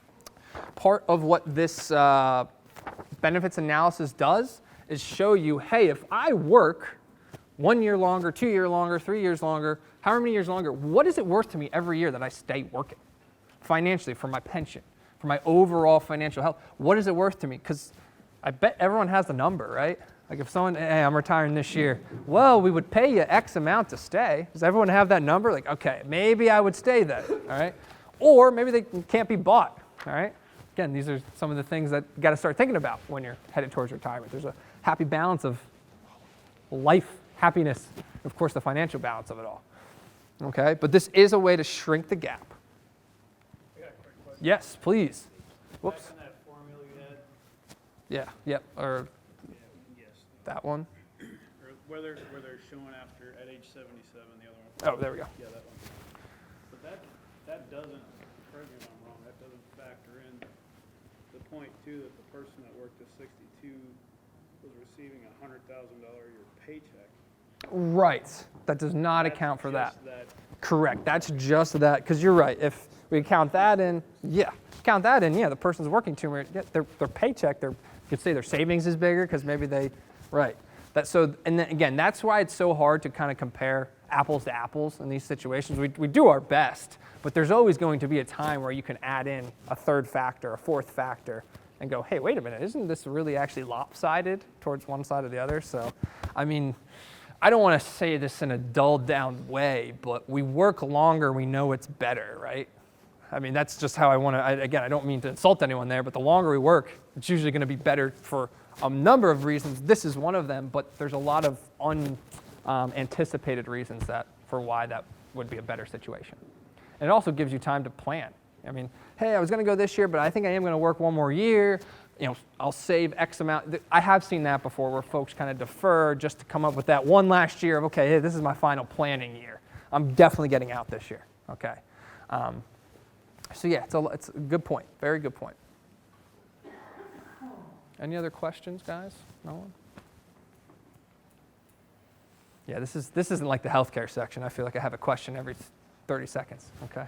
Part of what this benefits analysis does is show you, hey, if I work 1 year longer, 2 years longer, 3 years longer, however many years longer, what is it worth to me every year that I stay working financially for my pension, for my overall financial health? What is it worth to me? Because I bet everyone has the number, right? Like if someone, hey, I'm retiring this year. Well, we would pay you X amount to stay. Does everyone have that number? Like, okay, maybe I would stay then, all right? Or maybe they can't be bought, all right? Again, these are some of the things that you got to start thinking about when you're headed towards retirement. There's a happy balance of life, happiness, and of course the financial balance of it all. Okay, but this is a way to shrink the gap. I got a quick question. Yes, please. Whoops. Back in that formula you had, Yeah, yep, or yes, that one. or where they're showing after at age 77, the other one. Oh, there we go. Yeah, that one. But that doesn't, correct me if I'm wrong, that doesn't factor in the point too that the person that worked at 62 was receiving a $100,000 a year paycheck. Right. That does not That's account for that. just that. Correct. That's just that. Because you're right. If we count that in, yeah, the person's working too much. Yeah, their paycheck, you could say their savings is bigger because maybe they, right. And then again, that's why it's so hard to kind of compare apples to apples in these situations. We do our best, but there's always going to be a time where you can add in a third factor, a fourth factor, and go, hey, wait a minute, isn't this really actually lopsided towards one side or the other? So, I mean, I don't want to say this in a dulled down way, but we work longer, we know it's better, right? I mean, that's just how I want to, again, I don't mean to insult anyone there, but the longer we work, it's usually going to be better for a number of reasons. This is one of them, but there's a lot of unanticipated reasons for why that would be a better situation. And it also gives you time to plan. I mean, hey, I was going to go this year, but I think I am going to work one more year. I'll save X amount. I have seen that before where folks kind of defer just to come up with that one last year of, okay, hey, this is my final planning year. I'm definitely getting out this year, okay? So yeah, it's a good point, very good point. Any other questions, guys? No one? Yeah, this isn't like the healthcare section. I feel like I have a question every 30 seconds, okay?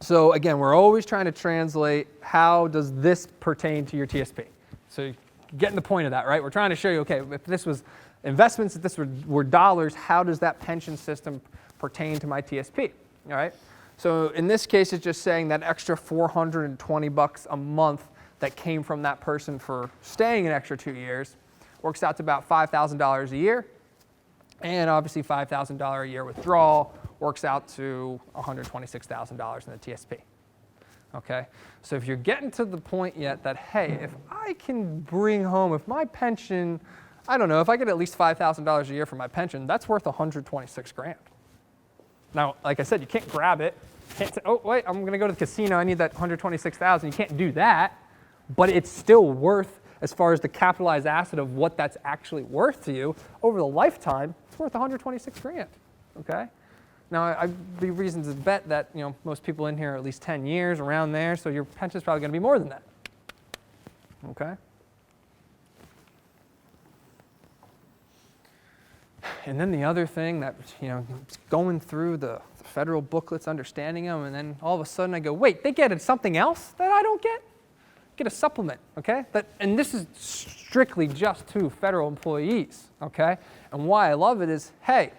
So again, we're always trying to translate how does this pertain to your TSP. So you're getting the point of that, right? We're trying to show you, okay, if this was investments, if this were dollars, how does that pension system pertain to my TSP, all right? So in this case, it's just saying that extra $420 a month that came from that person for staying an extra 2 years works out to about $5,000 a year. And obviously $5,000 a year withdrawal works out to $126,000 in the TSP. Okay, so if you're getting to the point yet that, hey, if I can bring home, if my pension, I don't know, if I get at least $5,000 a year for my pension, that's worth $126,000. Now, like I said, you can't grab it. You can't say, oh, wait, I'm going to go to the casino. I need that $126,000. You can't do that, but it's still worth, as far as the capitalized asset of what that's actually worth to you over the lifetime, it's worth $126,000. Okay. Now, I'd be reason to bet that most people in here are at least 10 years, around there, so your pension's probably going to be more than that. Okay? And then the other thing that, going through the federal booklets, understanding them, and then all of a sudden I go, wait, they get something else that I don't get? Get a supplement, okay? And this is strictly just to federal employees, okay? And why I love it is, hey,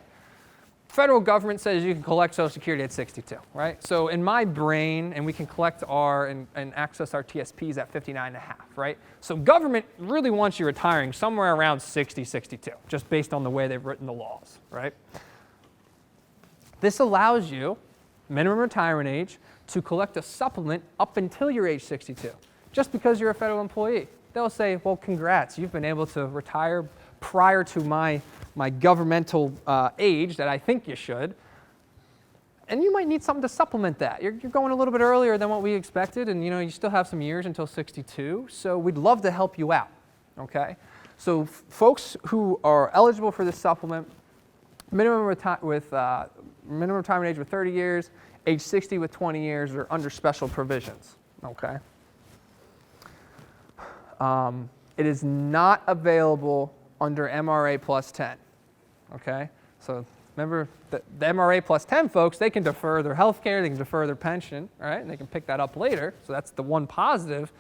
federal government says you can collect Social Security at 62, right? So in my brain, and we can collect and access our TSPs at 59 and a half, right? So government really wants you retiring somewhere around 60, 62, just based on the way they've written the laws, right? This allows you, minimum retirement age, to collect a supplement up until your age 62, just because you're a federal employee. They'll say, well, congrats, you've been able to retire prior to my governmental age that I think you should, and you might need something to supplement that. You're going a little bit earlier than what we expected, and you still have some years until 62, so we'd love to help you out, okay? So folks who are eligible for this supplement, minimum retirement age with 30 years, age 60 with 20 years, are under special provisions, okay? It is not available under MRA plus 10. Okay, so remember the MRA plus 10 folks, they can defer their health care, they can defer their pension, all right, and they can pick that up later. So that's the one positive,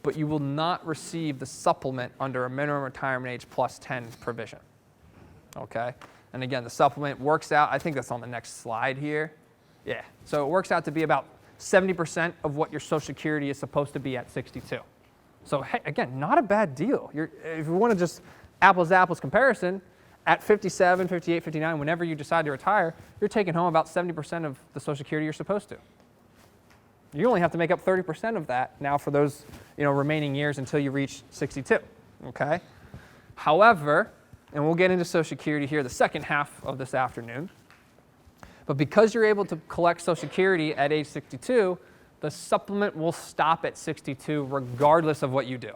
but you will not receive the supplement under a minimum retirement age plus 10 provision. Okay, and again, the supplement works out, I think that's on the next slide here. Yeah, so it works out to be about 70% of what your Social Security is supposed to be at 62. So hey, again, not a bad deal. If you want to just apples to apples comparison, at 57, 58, 59, whenever you decide to retire, you're taking home about 70% of the Social Security you're supposed to. You only have to make up 30% of that now for those remaining years until you reach 62. Okay? However, and we'll get into Social Security here the second half of this afternoon, but because you're able to collect Social Security at age 62, the supplement will stop at 62 regardless of what you do.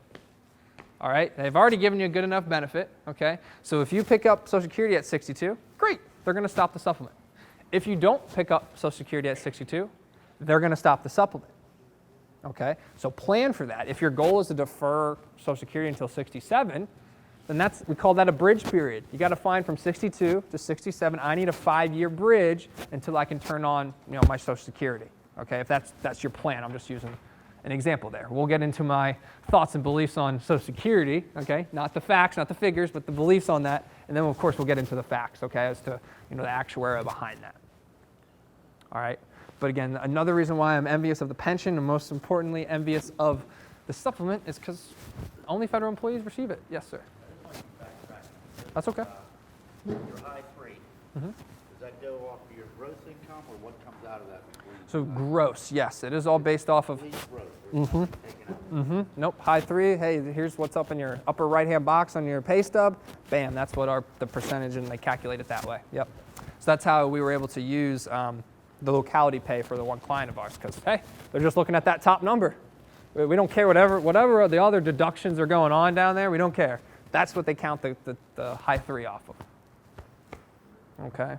All right, they've already given you a good enough benefit, okay? So if you pick up Social Security at 62, great, they're going to stop the supplement. If you don't pick up Social Security at 62, they're going to stop the supplement, okay? So plan for that. If your goal is to defer Social Security until 67, then we call that a bridge period. You got to find from 62 to 67, I need a 5-year bridge until I can turn on my Social Security, okay? If that's your plan, I'm just using an example there. We'll get into my thoughts and beliefs on Social Security, okay? Not the facts, not the figures, but the beliefs on that. And then, of course, we'll get into the facts, okay, as to the actuarial behind that. All right? But again, another reason why I'm envious of the pension, and most importantly, envious of the supplement, is because only federal employees receive it. Yes, sir. Backtrack. That's okay. Your high three. Mm-hmm. Is that go off of your gross income, or what comes out of that before you? So gross, yes, it is all based off of, Least gross, there's nothing taken out. nope, high three, hey, here's what's up in your upper right-hand box on your pay stub, bam, that's what the percentage, and they calculate it that way, yep. So that's how we were able to use the locality pay for the one client of ours, because, hey, they're just looking at that top number. We don't care whatever the other deductions are going on down there, we don't care. That's what they count the high three off of. Okay.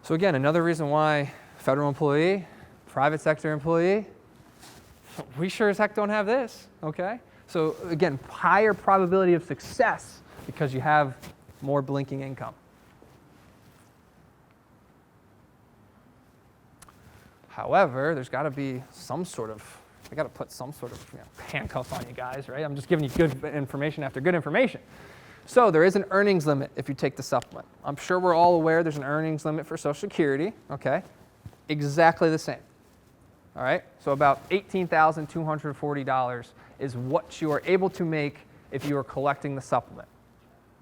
So again, another reason why federal employee, private sector employee, we sure as heck don't have this, okay? So again, higher probability of success because you have more blinking income. However, there's got to be some sort of, I got to put some sort of handcuffs on you guys, right? I'm just giving you good information after good information. So there is an earnings limit if you take the supplement. I'm sure we're all aware there's an earnings limit for Social Security, okay? Exactly the same, all right? So about $18,240 is what you are able to make if you are collecting the supplement,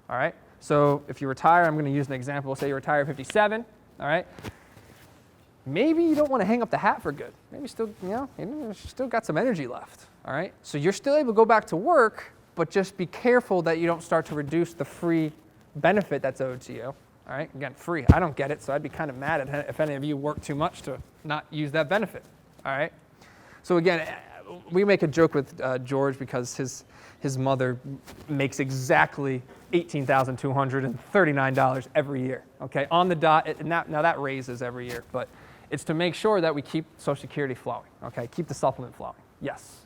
all right? So if you retire, I'm going to use an example. Say you retire at 57, all right? Maybe you don't want to hang up the hat for good. Maybe you still, you still got some energy left, all right? So you're still able to go back to work, but just be careful that you don't start to reduce the free benefit that's owed to you, all right? Again, free. I don't get it, so I'd be kind of mad at if any of you work too much to not use that benefit, all right? So again, we make a joke with George because his mother makes exactly $18,239 every year, okay? On the dot, now that raises every year, but it's to make sure that we keep Social Security flowing, okay? Keep the supplement flowing. Yes?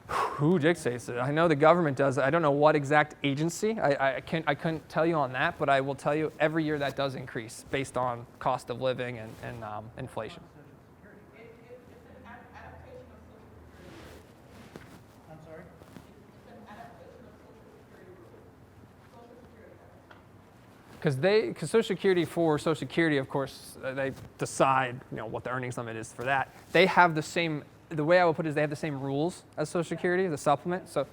Who dictates it? I know the government does it. I don't know what exact agency. I couldn't tell you on that, but I will tell you every year that does increase based on cost of living and inflation. I'm sorry? Because Social Security, for Social Security, of course, they decide what the earnings limit is for that. They have the same. The way I would put it is they have the same rules as Social Security, the supplement. So I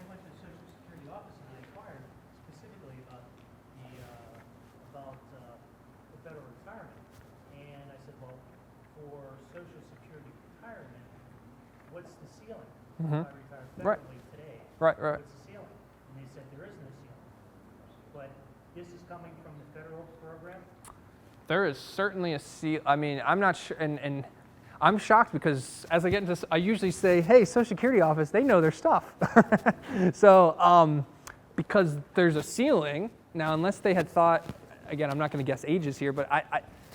went to the Social Security office and I inquired specifically about the federal retirement. And I said, well, for Social Security retirement, what's the ceiling? If I retire Right. federally today, right. what's the ceiling? And they said there is no ceiling. But this is coming from the federal program? There is certainly a I mean, I'm not sure, and I'm shocked because as I get into, I usually say, hey, Social Security office, they know their stuff. So because there's a ceiling, now unless they had thought, again, I'm not going to guess ages here, but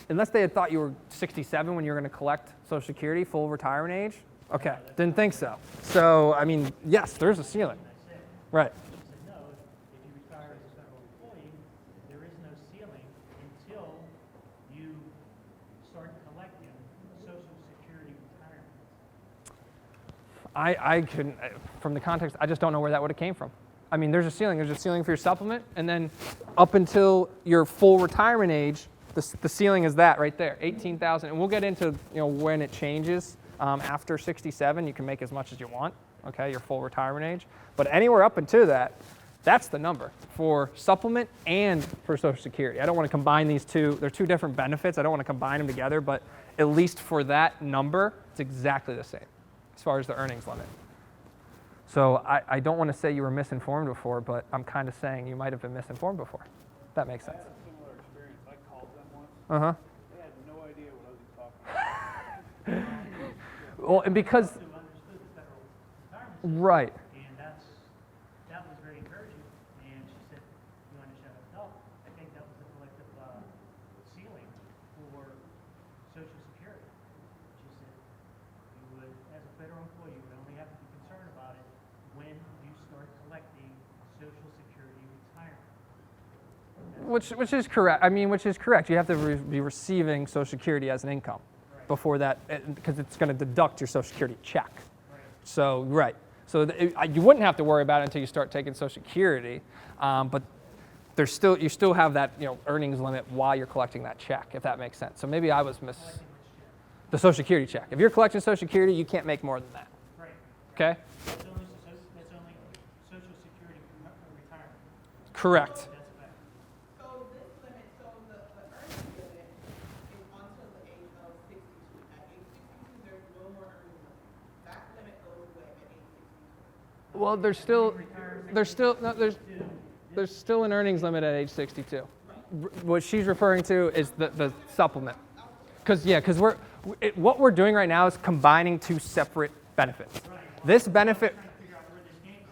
unless they had thought you were 67 when you were going to collect Social Security, full retirement age, okay, didn't think so. So, I mean, yes, there's a ceiling. And I said, Right. she said, no, if you retire as a federal employee, there is no ceiling until you start collecting Social Security retirement. I couldn't, from the context, I just don't know where that would have came from. I mean, there's a ceiling. There's a ceiling for your supplement, and then up until your full retirement age, the ceiling is that right there, 18,000. And we'll get into when it changes. After 67, you can make as much as you want. Okay, your full retirement age. But anywhere up until that, that's the number for supplement and for Social Security. I don't want to combine these two. They're two different benefits. I don't want to combine them together, but at least for that number, it's exactly the same as far as the earnings limit. So I don't want to say you were misinformed before, but I'm kind of saying you might have been misinformed before. If that makes I sense. had a similar experience. I called them once. Uh-huh. They had no idea what I was talking about. Well, and because, Who understood the federal retirement system. right. And that was very encouraging. And she said, you understand that? No, I think that was the collective ceiling for Social Security. She said, you would, as a federal employee, you would only have to be concerned about it when you start collecting Social Security retirement. Which is correct. I mean, which is correct. You have to be receiving Social Security as an income before that, because it's going to deduct your Social Security check. Right. So, right. So you wouldn't have to worry about it until you start taking Social Security, but you still have that earnings limit while you're collecting that check, if that makes sense. So maybe I was Collecting which check? the Social Security check. If you're collecting Social Security, you can't make more than that. Right. Okay? That's only Social Security Correct. That's a fact. So this limit, so the earnings limit is until the age of 62. At age 62, there's no more earnings limit. That limit goes away at age 62. Well, there's still an earnings limit at age 62. What she's referring to is the supplement. Because what we're doing right now is combining two separate benefits. This benefit, Trying to figure out where this came from.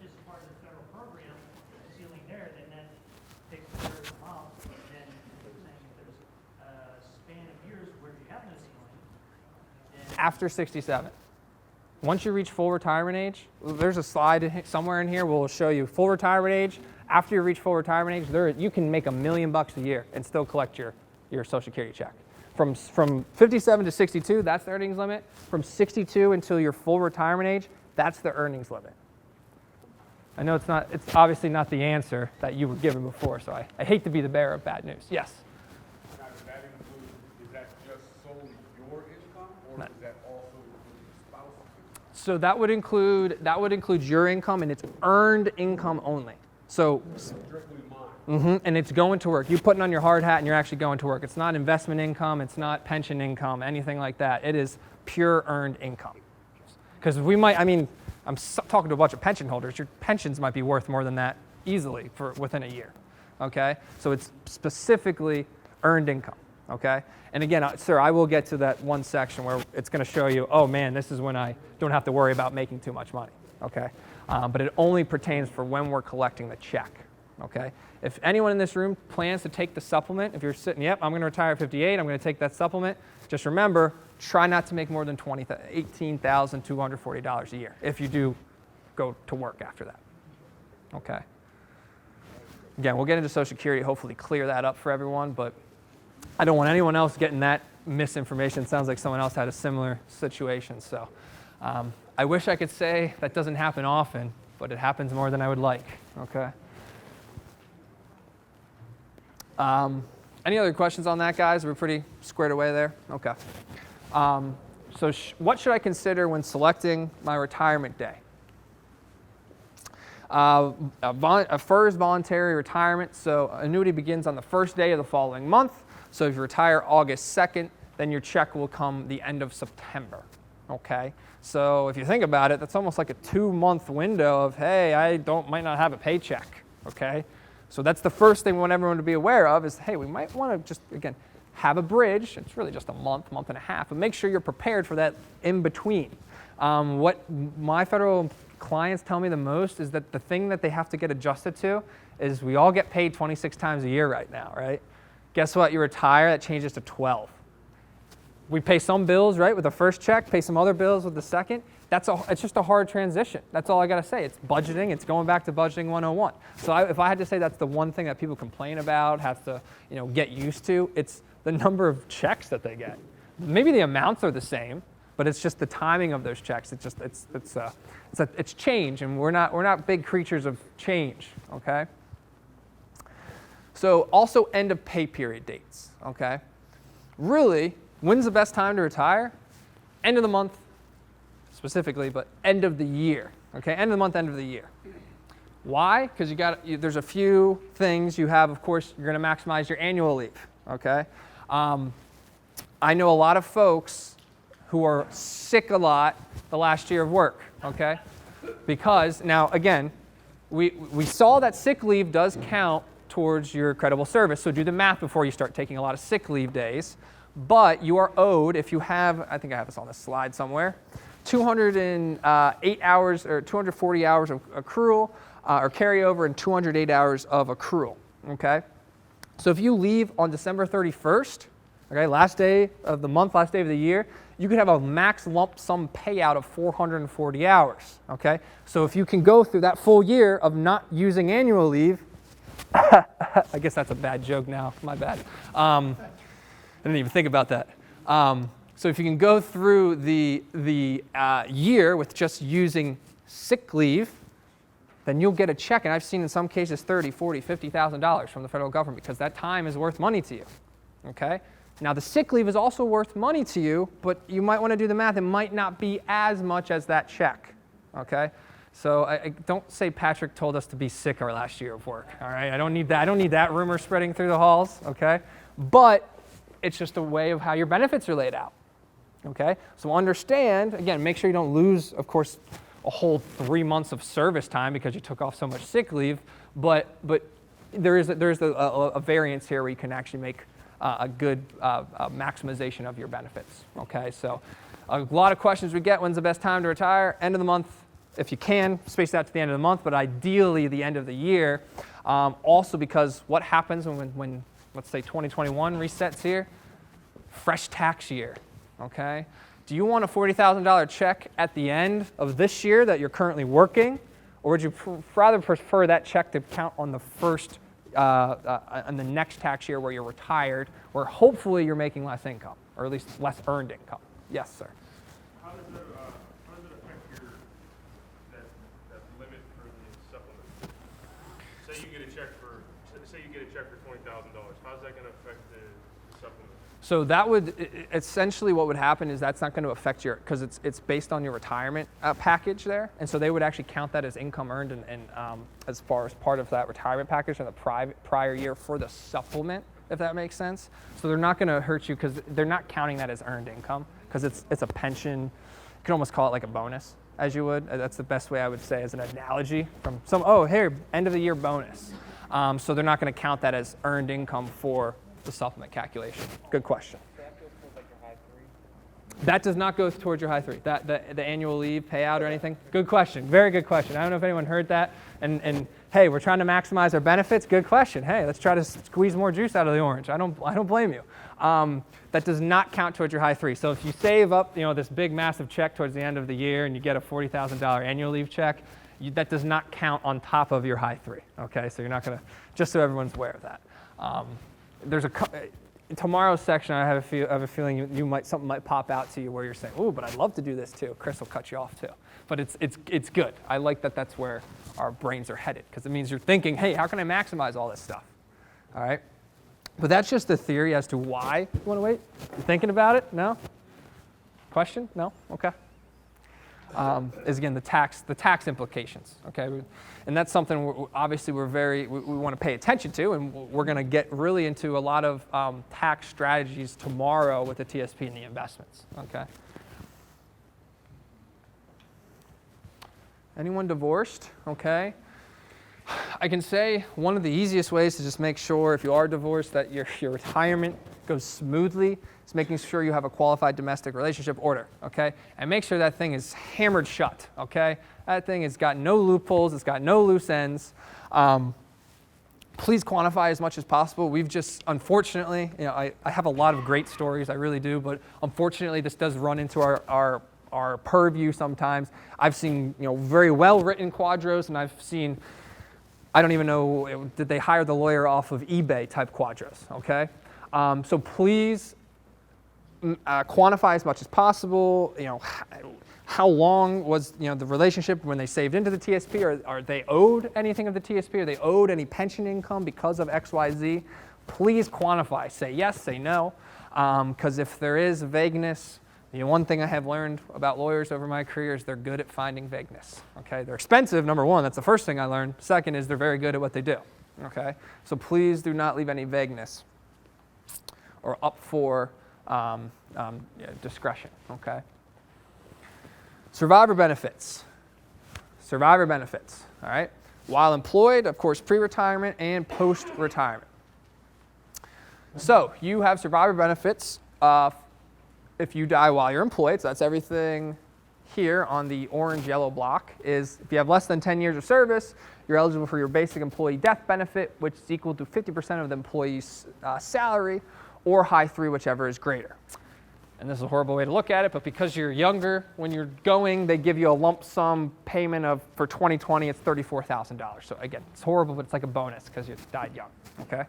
This is part of the federal program, the ceiling there, then takes the third amount. And then they're saying if there's a span of years where you have no ceiling, then after 67. Once you reach full retirement age, there's a slide somewhere in here where we'll show you full retirement age. After you reach full retirement age, you can make $1 million a year and still collect your Social Security check. From 57 to 62, that's the earnings limit. From 62 until your full retirement age, that's the earnings limit. I know it's obviously not the answer that you were given before, so I hate to be the bearer of bad news. Yes? Now, does that include, is that just solely your income, or does that also include the spouse's income? So that would include your income, and it's earned income only. So Strictly mine. and it's going to work. You're putting on your hard hat and you're actually going to work. It's not investment income, it's not pension income, anything like that. It is pure earned income. Because I'm talking to a bunch of pension holders. Your pensions might be worth more than that easily for within a year. Okay? So it's specifically earned income. Okay? And again, sir, I will get to that one section where it's going to show you, oh man, this is when I don't have to worry about making too much money. Okay? But it only pertains for when we're collecting the check. Okay? If anyone in this room plans to take the supplement, if you're sitting, yep, I'm going to retire at 58, I'm going to take that supplement, just remember, try not to make more than $18,240 a year if you do go to work after that. Okay? Again, we'll get into Social Security, hopefully clear that up for everyone, but I don't want anyone else getting that misinformation. It sounds like someone else had a similar situation. So I wish I could say that doesn't happen often, but it happens more than I would like. Okay? Any other questions on that, guys? We're pretty squared away there? Okay. So what should I consider when selecting my retirement day? A FERS voluntary retirement, so annuity begins on the first day of the following month. So if you retire August 2nd, then your check will come the end of September. Okay? So if you think about it, that's almost like a 2-month window of, hey, might not have a paycheck. Okay? So that's the first thing we want everyone to be aware of is, hey, we might want to just, again, have a bridge. It's really just a month and a half, but make sure you're prepared for that in between. What my federal clients tell me the most is that the thing that they have to get adjusted to is we all get paid 26 times a year right now, right? Guess what? You retire, that changes to 12. We pay some bills, right, with the first check, pay some other bills with the second. It's just a hard transition. That's all I got to say. It's budgeting. It's going back to budgeting 101. So if I had to say that's the one thing that people complain about, have to get used to, it's the number of checks that they get. Maybe the amounts are the same, but it's just the timing of those checks. It's change, and we're not big creatures of change. Okay. So also end of pay period dates. Okay. Really, when's the best time to retire? End of the month. Specifically, but end of the year. Okay, end of the month, end of the year. Why? Because there's a few things you have. Of course, you're going to maximize your annual leave. Okay, I know a lot of folks who are sick a lot the last year of work. Okay, because now again, we saw that sick leave does count towards your credible service. So do the math before you start taking a lot of sick leave days. But you are owed, if you have, I think I have this on this slide somewhere, 208 hours or 240 hours of accrual or carryover and 208 hours of accrual, okay? So if you leave on December 31st, okay, last day of the month, last day of the year, you could have a max lump sum payout of 440 hours, okay? So if you can go through that full year of not using annual leave, I guess that's a bad joke now, my bad. I didn't even think about that. So if you can go through the year with just using sick leave, then you'll get a check. And I've seen in some cases $30,000, $40,000, $50,000 from the federal government because that time is worth money to you. Okay? Now the sick leave is also worth money to you, but you might want to do the math. It might not be as much as that check. Okay? So I don't say Patrick told us to be sick our last year of work, all right? I don't need that. I don't need that rumor spreading through the halls, okay? But it's just a way of how your benefits are laid out, okay? So understand, again, make sure you don't lose, of course, a whole 3 months of service time because you took off so much sick leave, but there's a variance here where you can actually make a good maximization of your benefits, okay? So a lot of questions we get, when's the best time to retire? End of the month, if you can, space it out to the end of the month, but ideally the end of the year. Also because what happens when let's say 2021 resets here? Fresh tax year, okay? Do you want a $40,000 check at the end of this year that you're currently working, or would you rather prefer that check to count on the first, on the next tax year where you're retired, where hopefully you're making less income, or at least less earned income? Yes, sir. How does it affect your, that limit for the supplement? Say you get a check for $20,000, how's that gonna affect the supplement? So that would, essentially what would happen is that's not going to affect your, because it's based on your retirement package there. And so they would actually count that as income earned and as far as part of that retirement package from the prior year for the supplement, if that makes sense. So they're not going to hurt you because they're not counting that as earned income because it's a pension. You can almost call it like a bonus, as you would. That's the best way I would say as an analogy from some, oh, here, end of the year bonus. So they're not going to count that as earned income for the supplement calculation. Good question. That does not go towards your high three. The annual leave payout or anything. Good question. Very good question. I don't know if anyone heard that. And hey, we're trying to maximize our benefits. Good question. Hey, let's try to squeeze more juice out of the orange. I don't blame you. That does not count towards your high three. So if you save up, this big massive check towards the end of the year and you get a $40,000 annual leave check, that does not count on top of your high three. Okay, so you're not going to. Just so everyone's aware of that. There's tomorrow's section. I have a feeling something might pop out to you where you're saying, "Oh, but I'd love to do this too." Chris will cut you off too. But it's good. I like that. That's where our brains are headed because it means you're thinking, "Hey, how can I maximize all this stuff?" All right. But that's just the theory as to why you want to wait. You thinking about it? No. Question? No. Okay. Is again the tax implications. Okay. And that's something obviously we want to pay attention to, and we're going to get really into a lot of tax strategies tomorrow with the TSP and the investments. Okay. Anyone divorced? Okay. I can say one of the easiest ways to just make sure if you are divorced that your retirement goes smoothly is making sure you have a qualified domestic relationship order, okay? And make sure that thing is hammered shut, okay? That thing has got no loopholes, it's got no loose ends. Please quantify as much as possible. We've just, unfortunately, I have a lot of great stories, I really do, but unfortunately this does run into our purview sometimes. I've seen, very well-written quadros, and I've seen, I don't even know, did they hire the lawyer off of eBay type quadros, okay? So please quantify as much as possible. How long was the relationship when they saved into the TSP? Or are they owed anything of the TSP? Are they owed any pension income because of XYZ? Please quantify. Say yes, say no. Because if there is vagueness, one thing I have learned about lawyers over my career is they're good at finding vagueness. Okay, they're expensive. Number one, that's the first thing I learned. Second is they're very good at what they do. Okay, so please do not leave any vagueness or up for discretion, okay? Survivor benefits, all right? While employed, of course, pre-retirement and post-retirement. So you have survivor benefits if you die while you're employed, so that's everything here on the orange-yellow block is if you have less than 10 years of service, you're eligible for your basic employee death benefit, which is equal to 50% of the employee's salary, or high three, whichever is greater. And this is a horrible way to look at it, but because you're younger, when you're going, they give you a lump sum payment for 2020, it's $34,000. So again, it's horrible, but it's like a bonus because you died young, okay?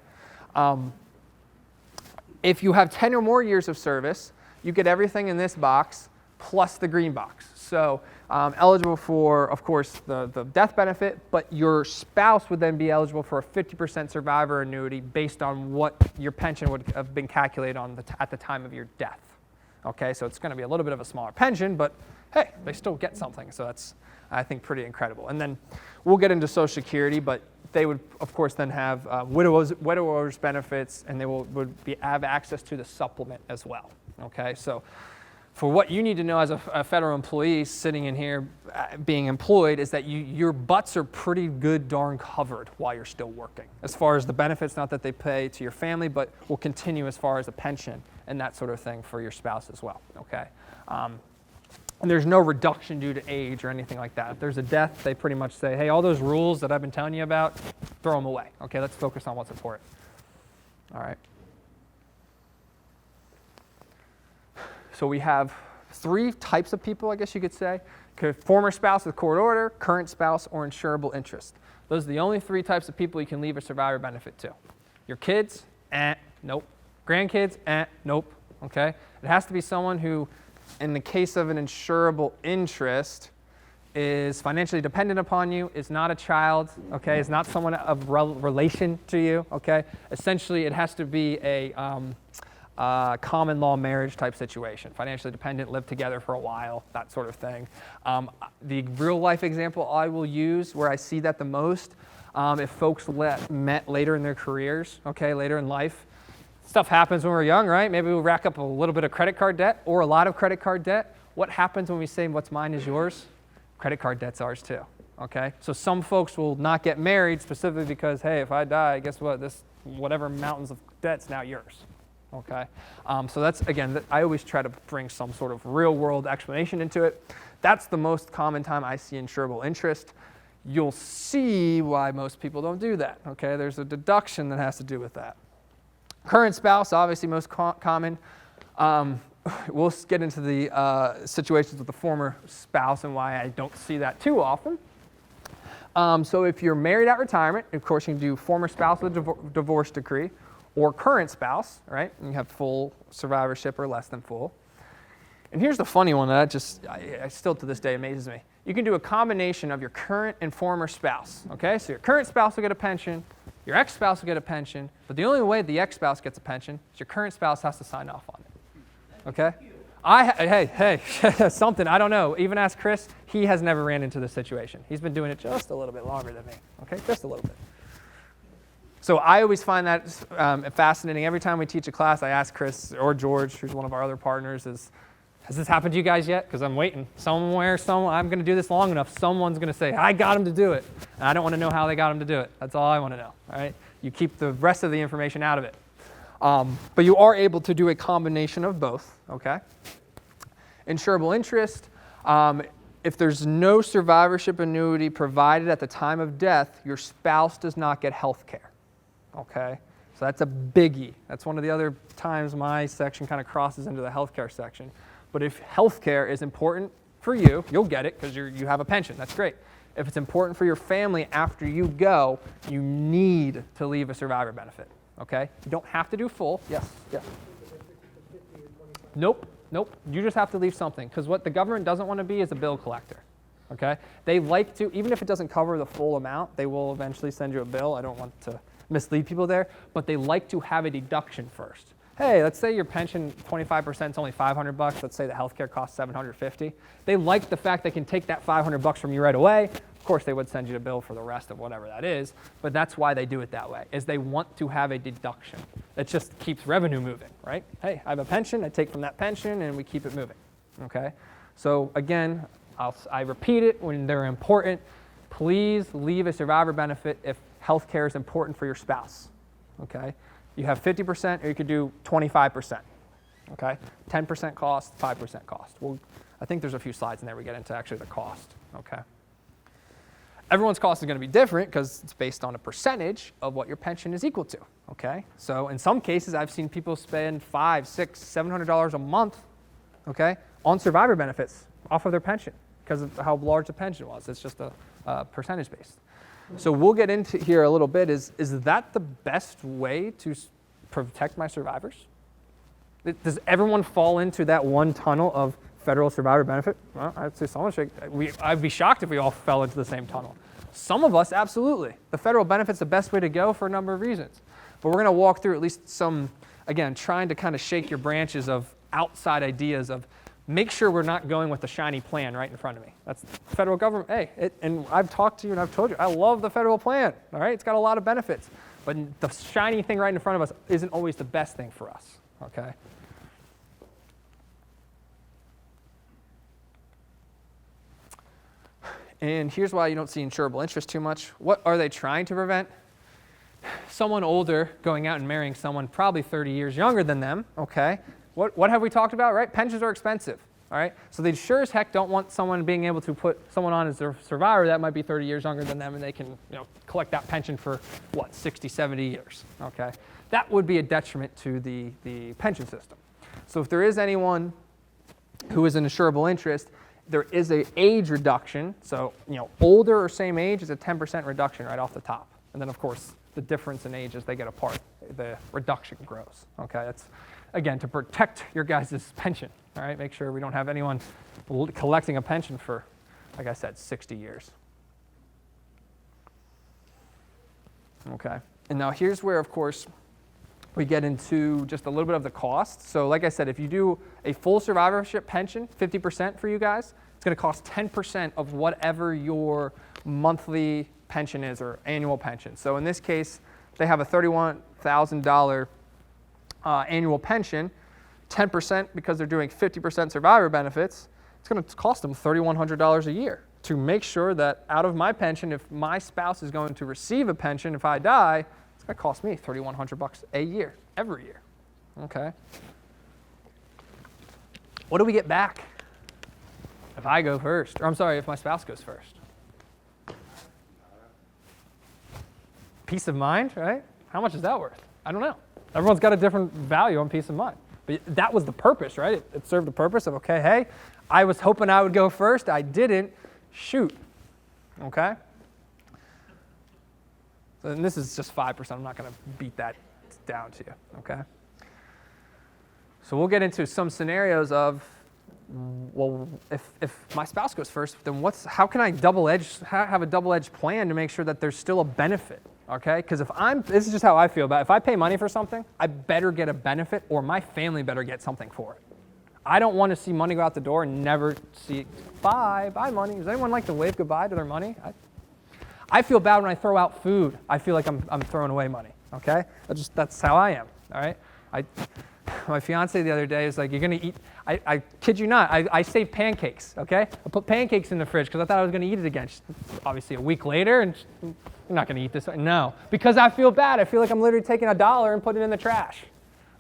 If you have 10 or more years of service, you get everything in this box plus the green box. So eligible for, of course, the death benefit, but your spouse would then be eligible for a 50% survivor annuity based on what your pension would have been calculated on at the time of your death. Okay, so it's going to be a little bit of a smaller pension, but hey, they still get something. So that's, I think, pretty incredible. And then we'll get into Social Security, but they would, of course, then have widowers benefits, and they have access to the supplement as well. Okay, so for what you need to know as a federal employee sitting in here being employed is that your butts are pretty good darn covered while you're still working. As far as the benefits, not that they pay to your family, but will continue as far as a pension and that sort of thing for your spouse as well, okay? And there's no reduction due to age or anything like that. If there's a death, they pretty much say, hey, all those rules that I've been telling you about, throw them away. Okay, let's focus on what's important. All right. So we have 3 types of people, I guess you could say. Former spouse with court order, current spouse, or insurable interest. Those are the only 3 types of people you can leave a survivor benefit to. Your kids, nope. Grandkids, nope. Okay? It has to be someone who, in the case of an insurable interest, is financially dependent upon you, is not a child, okay, is not someone of relation to you, okay? Essentially, it has to be a common law marriage type situation. Financially dependent, live together for a while, that sort of thing. The real life example I will use where I see that the most, if folks met later in their careers, okay, later in life, stuff happens when we're young, right? Maybe we'll rack up a little bit of credit card debt or a lot of credit card debt. What happens when we say what's mine is yours? Credit card debt's ours too, okay? So some folks will not get married specifically because, hey, if I die, guess what? This whatever mountains of debt's now yours, okay? So that's, again, I always try to bring some sort of real world explanation into it. That's the most common time I see insurable interest. You'll see why most people don't do that, okay? There's a deduction that has to do with that. Current spouse, obviously most common. We'll get into the situations with the former spouse and why I don't see that too often. So if you're married at retirement, of course you can do former spouse with a divorce decree or current spouse, right? And you have full survivorship or less than full. And here's the funny one that I still to this day amazes me. You can do a combination of your current and former spouse, okay? So your current spouse will get a pension, your ex-spouse will get a pension, but the only way the ex-spouse gets a pension is your current spouse has to sign off on it, okay? Hey, something, I don't know. Even ask Chris, he has never ran into this situation. He's been doing it just a little bit longer than me, okay? Just a little bit. So I always find that fascinating. Every time we teach a class, I ask Chris or George, who's one of our other partners, has this happened to you guys yet? Because I'm waiting. I'm going to do this long enough. Someone's going to say, I got him to do it. And I don't want to know how they got him to do it. That's all I want to know, all right? You keep the rest of the information out of it. But you are able to do a combination of both, okay? Insurable interest, if there's no survivorship annuity provided at the time of death, your spouse does not get health care, okay? So that's a biggie. That's one of the other times my section kind of crosses into the healthcare section. But if healthcare is important for you, you'll get it because you have a pension. That's great. If it's important for your family after you go, you need to leave a survivor benefit, okay? You don't have to do full. Yes. Nope. You just have to leave something because what the government doesn't want to be is a bill collector, okay? They like to, even if it doesn't cover the full amount, they will eventually send you a bill. I don't want to mislead people there, but they like to have a deduction first. Hey, let's say your pension 25% is only $500. Let's say the healthcare costs $750. They like the fact they can take that $500 from you right away. Of course, they would send you a bill for the rest of whatever that is, but that's why they do it that way, is they want to have a deduction. That just keeps revenue moving, right? Hey, I have a pension, I take from that pension, and we keep it moving, okay? So again, I repeat it when they're important. Please leave a survivor benefit if healthcare is important for your spouse, okay? You have 50% or you could do 25%, okay? 10% cost, 5% cost. Well, I think there's a few slides in there we get into actually the cost, okay? Everyone's cost is going to be different because it's based on a percentage of what your pension is equal to, okay? So in some cases, I've seen people spend $500, $600, $700 a month, okay, on survivor benefits off of their pension because of how large the pension was. It's just a percentage based. So we'll get into here a little bit. Is that the best way to protect my survivors? Does everyone fall into that one tunnel of federal survivor benefit? Well, I'd say someone should. I'd be shocked if we all fell into the same tunnel. Some of us, absolutely. The federal benefit's the best way to go for a number of reasons. But we're going to walk through at least some, again, trying to kind of shake your branches of outside ideas of make sure we're not going with the shiny plan right in front of me. That's the federal government. Hey, and I've talked to you and I've told you, I love the federal plan. All right, it's got a lot of benefits, but the shiny thing right in front of us isn't always the best thing for us. Okay. And here's why you don't see insurable interest too much. What are they trying to prevent? Someone older going out and marrying someone probably 30 years younger than them, okay? What have we talked about, right? Pensions are expensive, all right? So they sure as heck don't want someone being able to put someone on as their survivor that might be 30 years younger than them and they can, collect that pension for, 60, 70 years, okay? That would be a detriment to the pension system. So if there is anyone who is an insurable interest, there is an age reduction. So, older or same age is a 10% reduction right off the top. And then, of course, the difference in age as they get apart, the reduction grows. Okay, that's, again, to protect your guys' pension. All right, make sure we don't have anyone collecting a pension for, like I said, 60 years. Okay, and now here's where, of course, we get into just a little bit of the cost. So like I said, if you do a full survivorship pension, 50% for you guys, it's going to cost 10% of whatever your monthly pension is or annual pension. So in this case, they have a $31,000 annual pension, 10% because they're doing 50% survivor benefits. It's going to cost them $3,100 a year to make sure that out of my pension, if my spouse is going to receive a pension if I die, that costs me $3,100 a year, every year. Okay. What do we get back if I go first? Or I'm sorry, if my spouse goes first? Peace of mind, right? How much is that worth? I don't know. Everyone's got a different value on peace of mind. But that was the purpose, right? It served the purpose of, okay, hey, I was hoping I would go first. I didn't. Shoot. Okay? And this is just 5%. I'm not going to beat that down to you, okay? So we'll get into some scenarios of, well, if my spouse goes first, then how can I have a double-edged plan to make sure that there's still a benefit, okay? Because this is just how I feel about it. If I pay money for something, I better get a benefit or my family better get something for it. I don't want to see money go out the door and never see, bye money. Does anyone like to wave goodbye to their money? I feel bad when I throw out food. I feel like I'm throwing away money, okay? That's how I am, all right? My fiance the other day was like, you're going to eat, I kid you not, I saved pancakes, okay? I put pancakes in the fridge because I thought I was going to eat it again. Obviously a week later, and you're not going to eat this. No, because I feel bad. I feel like I'm literally taking $1 and putting it in the trash,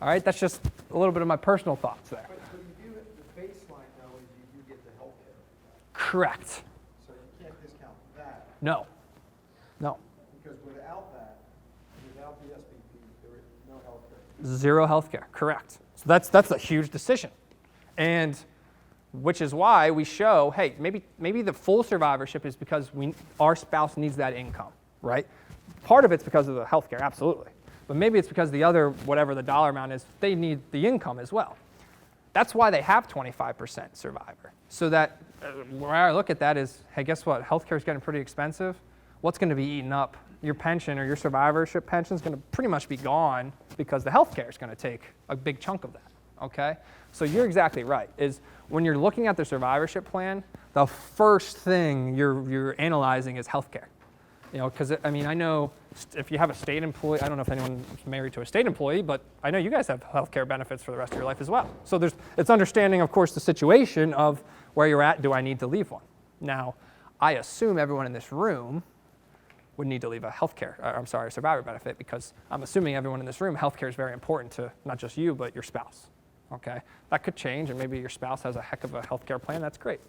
all right? That's just a little bit of my personal thoughts there. But you do, the baseline though is you do get the health care. Correct. So you can't discount that. No. Because without that, without the SPP, there is no health care. Zero health care, correct. So that's a huge decision. And which is why we show, hey, maybe the full survivorship is because our spouse needs that income, right? Part of it's because of the health care, absolutely. But maybe it's because the other, whatever the dollar amount is, they need the income as well. That's why they have 25% survivor. So that, where I look at that is, hey, guess what? Healthcare is getting pretty expensive. What's going to be eaten up? Your pension or your survivorship pension is going to pretty much be gone because the healthcare is going to take a big chunk of that, okay? So you're exactly right, is when you're looking at the survivorship plan, the first thing you're analyzing is healthcare. Because I know if you have a state employee, I don't know if anyone's married to a state employee, but I know you guys have healthcare benefits for the rest of your life as well. So it's understanding, of course, the situation of where you're at, do I need to leave one? Now, I assume everyone in this room would need to leave a survivor benefit, because I'm assuming everyone in this room, healthcare is very important to not just you, but your spouse, okay? That could change, and maybe your spouse has a heck of a healthcare plan, that's great.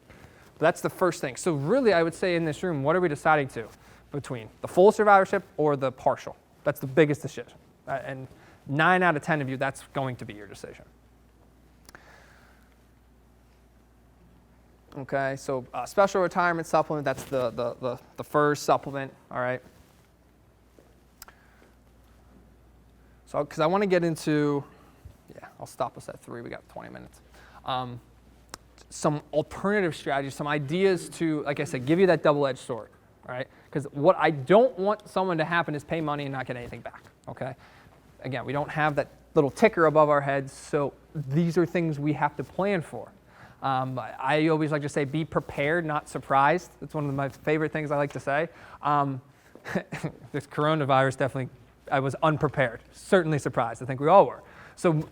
But that's the first thing. So really, I would say in this room, what are we deciding to? Between the full survivorship or the partial. That's the biggest decision. And 9 out of 10 of you, that's going to be your decision. Okay, so special retirement supplement, that's the first supplement, all right? So, because I want to get into, I'll stop us at 3, we got 20 minutes. Some alternative strategies, some ideas to, like I said, give you that double-edged sword, all right? Because what I don't want someone to happen is pay money and not get anything back, okay? Again, we don't have that little ticker above our heads. So these are things we have to plan for. I always like to say, be prepared, not surprised. That's one of my favorite things I like to say. This coronavirus definitely, I was unprepared, certainly surprised. I think we all were. So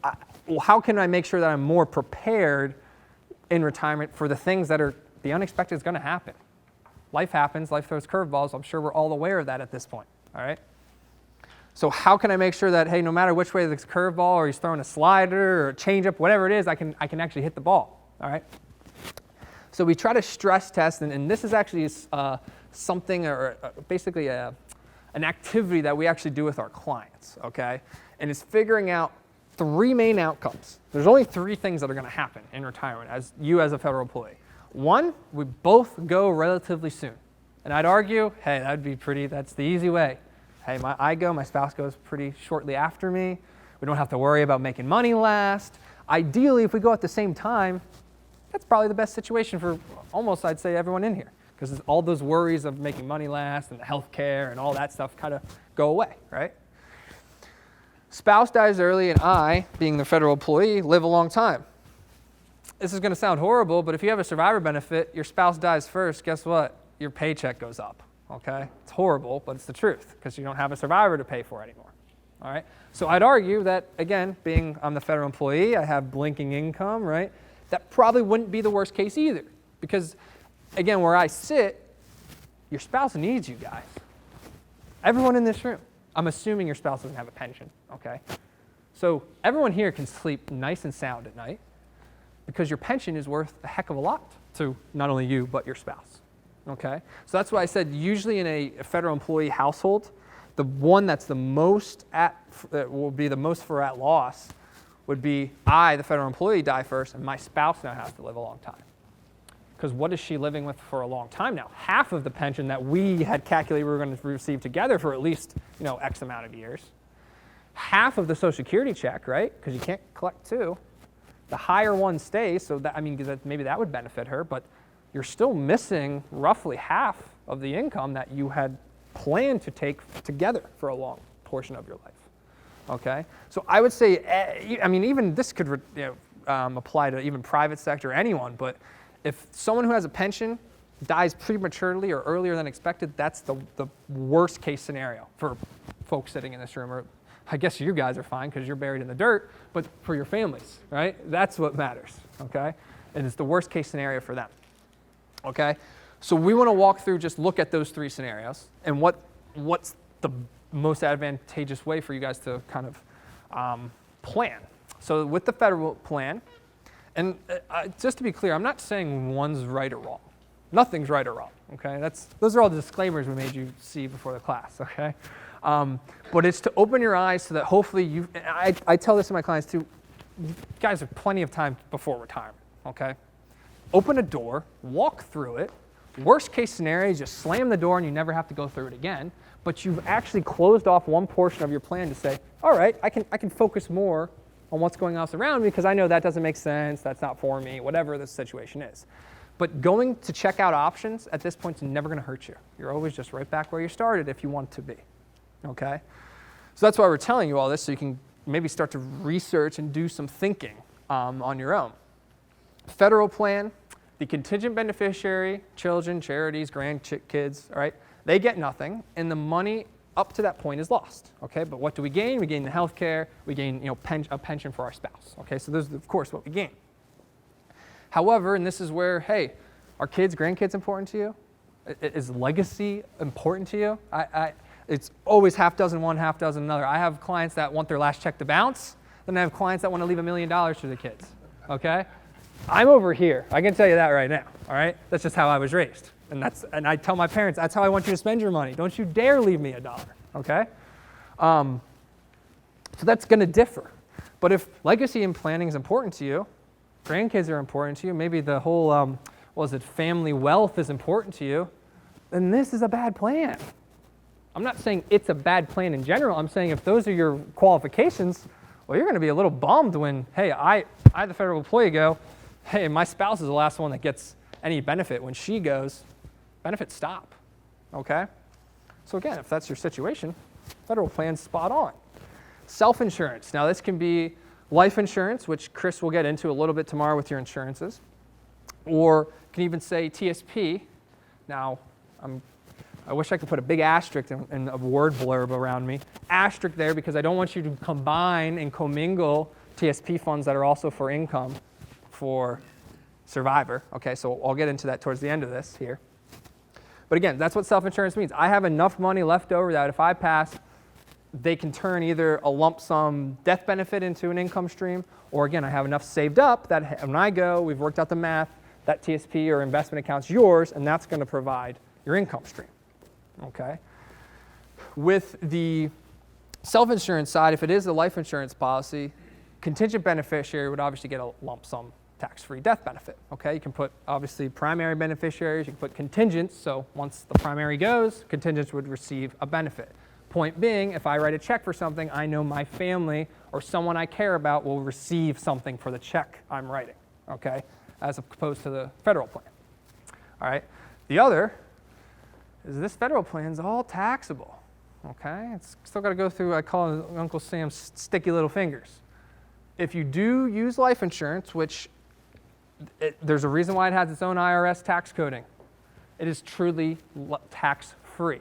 how can I make sure that I'm more prepared in retirement for the things that are, the unexpected is going to happen? Life happens, life throws curveballs. I'm sure we're all aware of that at this point, all right? So how can I make sure that, hey, no matter which way this curveball, or he's throwing a slider or a changeup, whatever it is, I can actually hit the ball, all right? So we try to stress test, and this is actually something, or basically an activity that we actually do with our clients, okay? And it's figuring out 3 main outcomes. There's only 3 things that are going to happen in retirement as a federal employee. 1, we both go relatively soon. And I'd argue, hey, that'd be pretty, that's the easy way. Hey, I go, my spouse goes pretty shortly after me. We don't have to worry about making money last. Ideally, if we go at the same time, that's probably the best situation for almost, I'd say, everyone in here. Because all those worries of making money last and the health care and all that stuff kind of go away, right? Spouse dies early, and I, being the federal employee, live a long time. This is going to sound horrible, but if you have a survivor benefit, your spouse dies first, guess what? Your paycheck goes up, okay? It's horrible, but it's the truth, because you don't have a survivor to pay for anymore, all right? So I'd argue that, again, I'm the federal employee, I have blinking income, right? That probably wouldn't be the worst case either, because, again, where I sit, your spouse needs you guys. Everyone in this room. I'm assuming your spouse doesn't have a pension, okay? So everyone here can sleep nice and sound at night because your pension is worth a heck of a lot to not only you, but your spouse, okay? So that's why I said usually in a federal employee household, the one that's the most that will be the most for at loss would be I, the federal employee, die first, and my spouse now has to live a long time. Because what is she living with for a long time now? Half of the pension that we had calculated we were going to receive together for at least, X amount of years. Half of the Social Security check, right? Because you can't collect 2. The higher one stays, so that, maybe that would benefit her, but you're still missing roughly half of the income that you had planned to take together for a long portion of your life. Okay? So I would say, even this could apply to even private sector, anyone, but if someone who has a pension dies prematurely or earlier than expected, that's the worst case scenario for folks sitting in this room. Or I guess you guys are fine because you're buried in the dirt, but for your families, right? That's what matters, okay? And it's the worst case scenario for them, okay? So we want to walk through, just look at those 3 scenarios and what's the most advantageous way for you guys to kind of plan. So with the federal plan, and just to be clear, I'm not saying one's right or wrong. Nothing's right or wrong, okay? Those are all the disclaimers we made you see before the class, okay? But it's to open your eyes so that hopefully I tell this to my clients too, you guys have plenty of time before retirement, okay? Open a door, walk through it. Worst case scenario is just slam the door and you never have to go through it again. But you've actually closed off one portion of your plan to say, all right, I can focus more on what's going on around me because I know that doesn't make sense, that's not for me, whatever the situation is. But going to check out options at this point is never going to hurt you. You're always just right back where you started if you want to be, okay? So that's why we're telling you all this, so you can maybe start to research and do some thinking on your own. Federal plan, the contingent beneficiary, children, charities, grandkids, all right, they get nothing, and the money up to that point is lost, okay? But what do we gain? We gain the health care, we gain a pension for our spouse, okay? So those are, of course, what we gain. However, and this is where, hey, are kids, grandkids important to you? Is legacy important to you? It's always half dozen one, half dozen another. I have clients that want their last check to bounce, then I have clients that want to leave $1 million to the kids, okay? I'm over here, I can tell you that right now, all right? That's just how I was raised. And I tell my parents, that's how I want you to spend your money. Don't you dare leave me $1, okay? So that's going to differ. But if legacy and planning is important to you, grandkids are important to you, maybe the whole, family wealth is important to you, then this is a bad plan. I'm not saying it's a bad plan in general. I'm saying if those are your qualifications, well, you're going to be a little bummed when, hey, I the federal employee, go, hey, my spouse is the last one that gets any benefit. When she goes, benefits stop, okay? So again, if that's your situation, federal plan's spot on. self-insurance. Now, this can be life insurance, which Chris will get into a little bit tomorrow with your insurances, or you can even say TSP. Now, I wish I could put a big asterisk and a word blurb around me. Asterisk there because I don't want you to combine and commingle TSP funds that are also for income for survivor. Okay, so I'll get into that towards the end of this here. But again, that's what self-insurance means. I have enough money left over that if I pass, they can turn either a lump sum death benefit into an income stream, or again, I have enough saved up that when I go, we've worked out the math, that TSP or investment account's yours, and that's going to provide your income stream. Okay? With the self-insurance side, if it is a life insurance policy, contingent beneficiary would obviously get a lump sum tax-free death benefit. Okay? You can put obviously primary beneficiaries, you can put contingents, so once the primary goes, contingents would receive a benefit. Point being, if I write a check for something, I know my family or someone I care about will receive something for the check I'm writing. Okay? As opposed to the federal plan. All right? The other is this federal plan is all taxable, okay? It's still got to go through, I call it Uncle Sam's sticky little fingers. If you do use life insurance, which there's a reason why it has its own IRS tax coding, it is truly tax-free.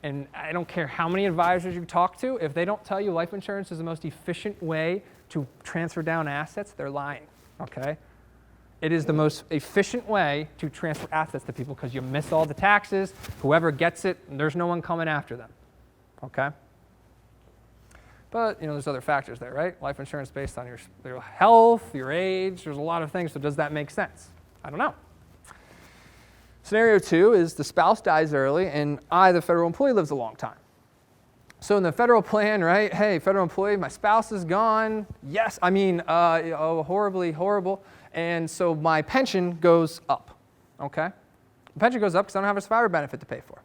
And I don't care how many advisors you talk to, if they don't tell you life insurance is the most efficient way to transfer down assets, they're lying, okay? It is the most efficient way to transfer assets to people because you miss all the taxes. Whoever gets it, there's no one coming after them. Okay? But, there's other factors there, right? Life insurance based on your health, your age. There's a lot of things. So does that make sense? I don't know. Scenario 2 is the spouse dies early and the federal employee, lives a long time. So in the federal plan, right? Hey, federal employee, my spouse is gone. Yes, horribly horrible. And so my pension goes up, okay? The pension goes up because I don't have a survivor benefit to pay for.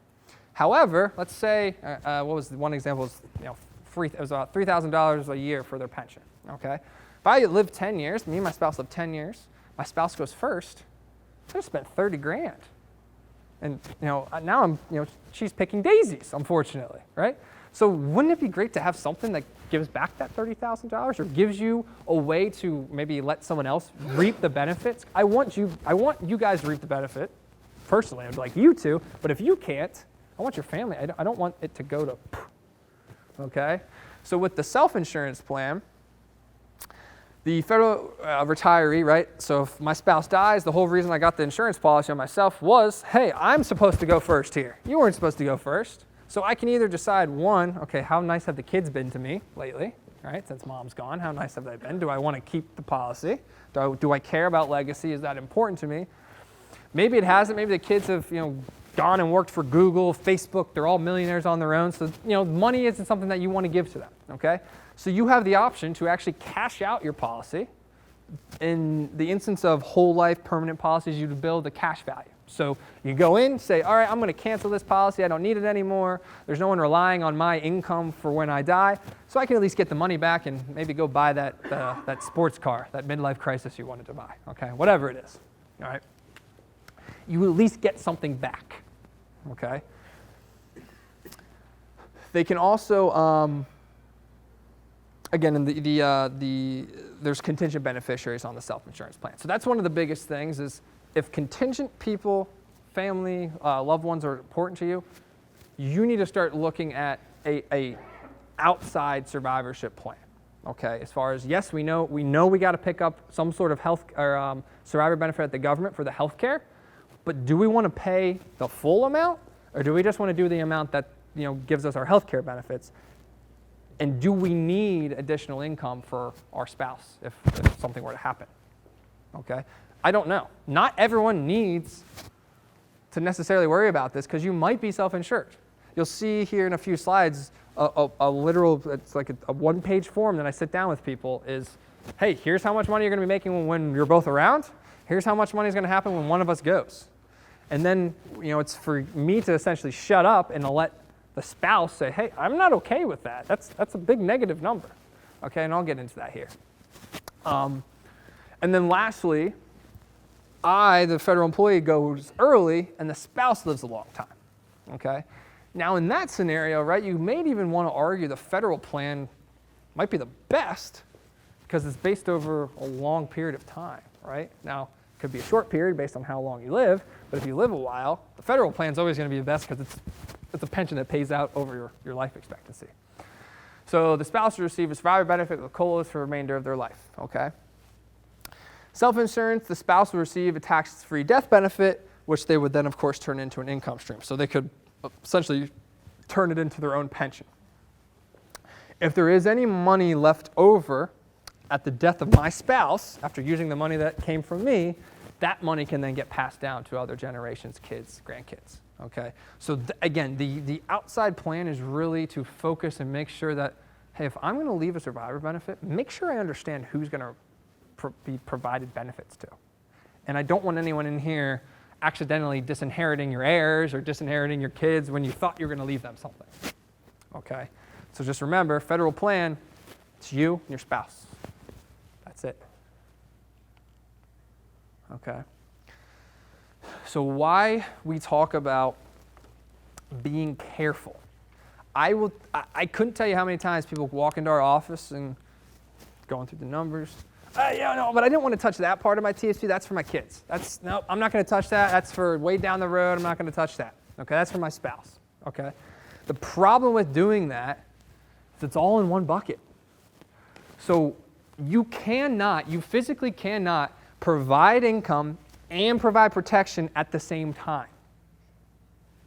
However, let's say, what was one example? It was about $3,000 a year for their pension, okay? If I live 10 years, me and my spouse live 10 years, my spouse goes first, I just spent 30 grand. And, now she's picking daisies, unfortunately, right? So wouldn't it be great to have something that gives back that $30,000 or gives you a way to maybe let someone else reap the benefits? I want you guys to reap the benefit. Personally, I'd like you to, but if you can't, I want your family. I don't want it to go to, okay? So with the self-insurance plan, the federal retiree, right? So if my spouse dies, the whole reason I got the insurance policy on myself was, hey, I'm supposed to go first here. You weren't supposed to go first. So I can either decide, one, okay, how nice have the kids been to me lately, right? Since mom's gone, how nice have they been? Do I want to keep the policy? Do I care about legacy? Is that important to me? Maybe it hasn't. Maybe the kids have, gone and worked for Google, Facebook. They're all millionaires on their own. So, money isn't something that you want to give to them, okay? So you have the option to actually cash out your policy. In the instance of whole life permanent policies, you'd build a cash value. So you go in, say, all right, I'm going to cancel this policy. I don't need it anymore. There's no one relying on my income for when I die. So I can at least get the money back and maybe go buy that sports car, that midlife crisis you wanted to buy, okay? Whatever it is, all right? You at least get something back, okay? They can also, again, in there's contingent beneficiaries on the self-insurance plan. So that's one of the biggest things is, if contingent people, family, loved ones are important to you, you need to start looking at a outside survivorship plan. Okay, as far as, yes, we know we got to pick up some sort of health or survivor benefit at the government for the health care, but do we want to pay the full amount, or do we just want to do the amount that gives us our health care benefits? And do we need additional income for our spouse if something were to happen? Okay. I don't know. Not everyone needs to necessarily worry about this because you might be self-insured. You'll see here in a few slides a literal, it's like a one-page form that I sit down with people is, hey, here's how much money you're going to be making when you're both around. Here's how much money is going to happen when one of us goes. And then, it's for me to essentially shut up and to let the spouse say, hey, I'm not okay with that. That's a big negative number. Okay, and I'll get into that here. And then lastly, the federal employee, goes early and the spouse lives a long time, okay? Now in that scenario, right, you may even want to argue the federal plan might be the best because it's based over a long period of time, right? Now, it could be a short period based on how long you live, but if you live a while, the federal plan is always going to be the best because it's a pension that pays out over your life expectancy. So the spouse will receive a survivor benefit with COLAs for the remainder of their life, okay? Self-insurance, the spouse will receive a tax-free death benefit, which they would then, of course, turn into an income stream. So they could essentially turn it into their own pension. If there is any money left over at the death of my spouse, after using the money that came from me, that money can then get passed down to other generations, kids, grandkids, okay? So again, the outside plan is really to focus and make sure that, hey, if I'm gonna leave a survivor benefit, make sure I understand who's gonna be provided benefits to. And I don't want anyone in here accidentally disinheriting your heirs or disinheriting your kids when you thought you were gonna leave them something, okay? So just remember, federal plan, it's you and your spouse. That's it. Okay. So why we talk about being careful. I couldn't tell you how many times people walk into our office and going through the numbers. Yeah, no, but I didn't want to touch that part of my TSP. That's for my kids. No, I'm not going to touch that. That's for way down the road. I'm not going to touch that. Okay, that's for my spouse. Okay. The problem with doing that is it's all in one bucket. So you physically cannot provide income and provide protection at the same time.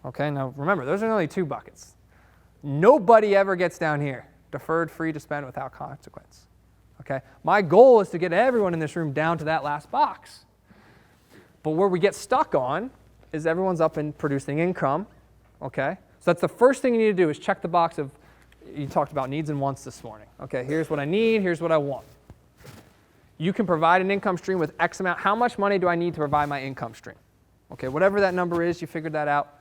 Okay, now remember, those are only two buckets. Nobody ever gets down here, deferred, free to spend without consequence. Okay, my goal is to get everyone in this room down to that last box. But where we get stuck on is everyone's up and producing income. Okay, so that's the first thing you need to do is check the box of, you talked about needs and wants this morning. Okay, here's what I need, here's what I want. You can provide an income stream with X amount. How much money do I need to provide my income stream? Okay, whatever that number is, you figured that out.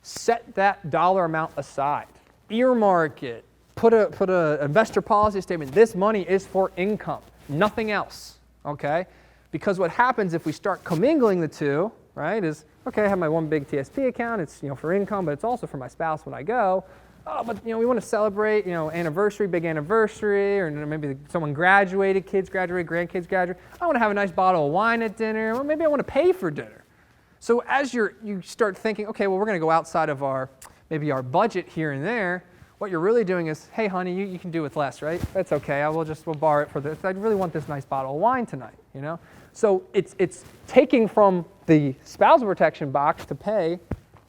Set that dollar amount aside. Earmark it. Put a investor policy statement. This money is for income, nothing else. Okay? Because what happens if we start commingling the two, right, is, okay, I have my one big TSP account. It's, for income, but it's also for my spouse when I go. Oh, but we want to celebrate, anniversary, big anniversary, or maybe someone graduated, kids graduated, grandkids graduated. I want to have a nice bottle of wine at dinner, or maybe I want to pay for dinner. So as you start thinking, okay, well, we're going to go outside of maybe our budget here and there, what you're really doing is, hey, honey, you can do with less, right? That's okay. We'll borrow it for this. I really want this nice bottle of wine tonight, So it's taking from the spousal protection box to pay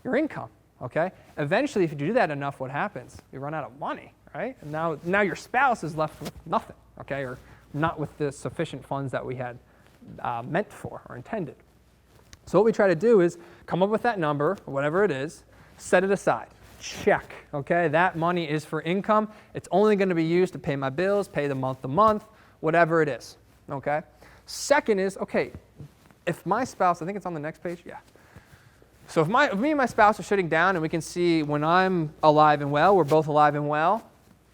your income. Okay? Eventually, if you do that enough, what happens? You run out of money, right? And now your spouse is left with nothing, okay? Or not with the sufficient funds that we had meant for or intended. So what we try to do is come up with that number, whatever it is, set it aside. Check, okay? That money is for income. It's only going to be used to pay my bills, pay the month, whatever it is, okay? Second is, okay, if my spouse, I think it's on the next page, yeah. So if me and my spouse are sitting down and we can see when I'm alive and well, we're both alive and well,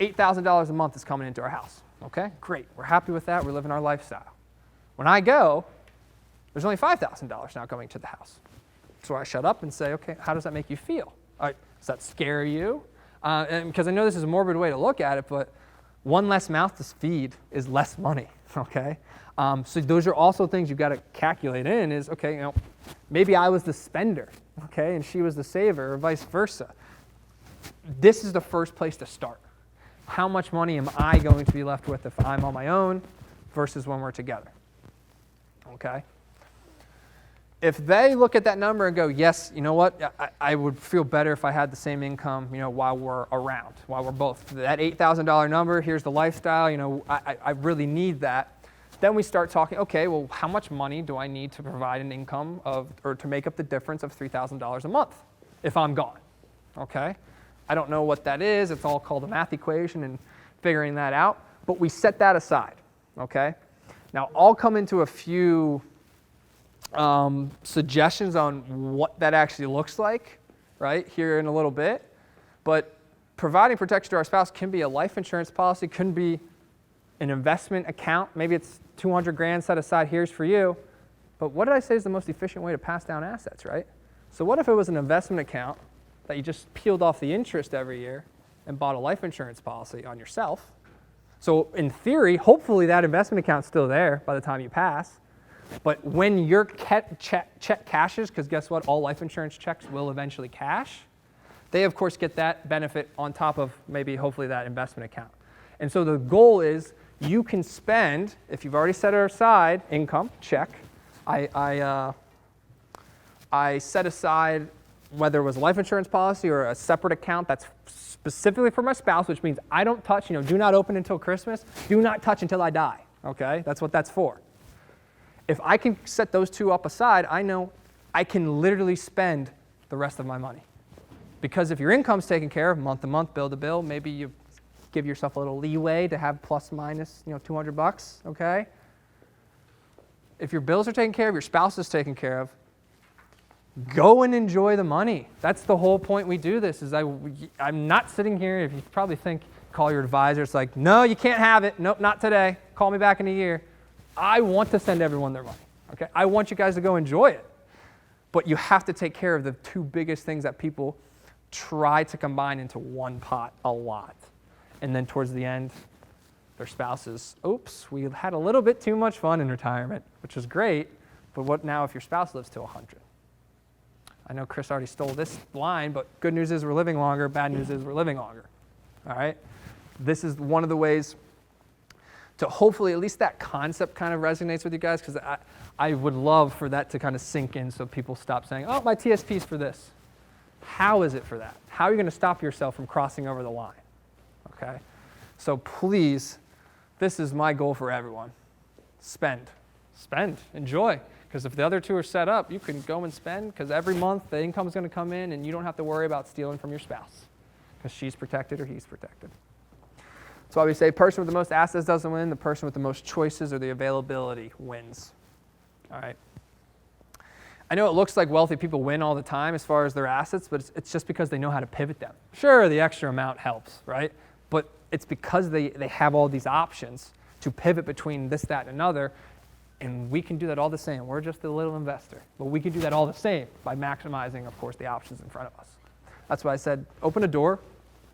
$8,000 a month is coming into our house. Okay, great. We're happy with that. We're living our lifestyle. When I go, there's only $5,000 now coming to the house. So I shut up and say, okay, how does that make you feel? Does that scare you? And because I know this is a morbid way to look at it, but one less mouth to feed is less money, okay? So those are also things you've got to calculate in is, okay, maybe I was the spender, okay, and she was the saver, or vice versa. This is the first place to start. How much money am I going to be left with if I'm on my own versus when we're together? Okay? If they look at that number and go, yes, you know what, I would feel better if I had the same income, while we're around, while we're both. That $8,000 number, here's the lifestyle, I really need that. Then we start talking, okay, well, how much money do I need to provide an income or to make up the difference of $3,000 a month if I'm gone? Okay? I don't know what that is. It's all called a math equation and figuring that out. But we set that aside. Okay? Now, I'll come into a few suggestions on what that actually looks like, right, here in a little bit. But providing protection to our spouse can be a life insurance policy, can be an investment account. Maybe it's 200 grand set aside, here's for you. But what did I say is the most efficient way to pass down assets, right? So what if it was an investment account that you just peeled off the interest every year and bought a life insurance policy on yourself? So in theory, hopefully that investment account's still there by the time you pass. But when your check cashes, because guess what? All life insurance checks will eventually cash. They, of course, get that benefit on top of maybe hopefully that investment account. And so the goal is you can spend, if you've already set it aside, income, check. I set aside whether it was a life insurance policy or a separate account that's specifically for my spouse, which means I don't touch, do not open until Christmas, do not touch until I die, okay? That's what that's for. If I can set those two up aside, I know I can literally spend the rest of my money. Because if your income's taken care of month to month, bill to bill, maybe you give yourself a little leeway to have plus minus, $200, okay? If your bills are taken care of, your spouse is taken care of, go and enjoy the money. That's the whole point we do this, is I'm not sitting here, if you probably think, call your advisor, it's like, no, you can't have it. Nope, not today. Call me back in a year. I want to send everyone their money, okay? I want you guys to go enjoy it. But you have to take care of the two biggest things that people try to combine into one pot a lot. And then towards the end, their spouses, oops, we had a little bit too much fun in retirement, which is great, but what now if your spouse lives to 100? I know Chris already stole this line, but good news is we're living longer, bad news is we're living longer, all right? This is one of the ways to hopefully at least that concept kind of resonates with you guys, because I would love for that to kind of sink in so people stop saying, oh, my TSP's for this. How is it for that? How are you going to stop yourself from crossing over the line? Okay? So please, this is my goal for everyone. Spend, enjoy. Because if the other two are set up, you can go and spend, because every month the income is going to come in and you don't have to worry about stealing from your spouse, because she's protected or he's protected. That's why we say person with the most assets doesn't win, the person with the most choices or the availability wins. All right. I know it looks like wealthy people win all the time as far as their assets, but it's just because they know how to pivot them. Sure, the extra amount helps, right? But it's because they have all these options to pivot between this, that, and another, and we can do that all the same. We're just a little investor, but we can do that all the same by maximizing, of course, the options in front of us. That's why I said open a door,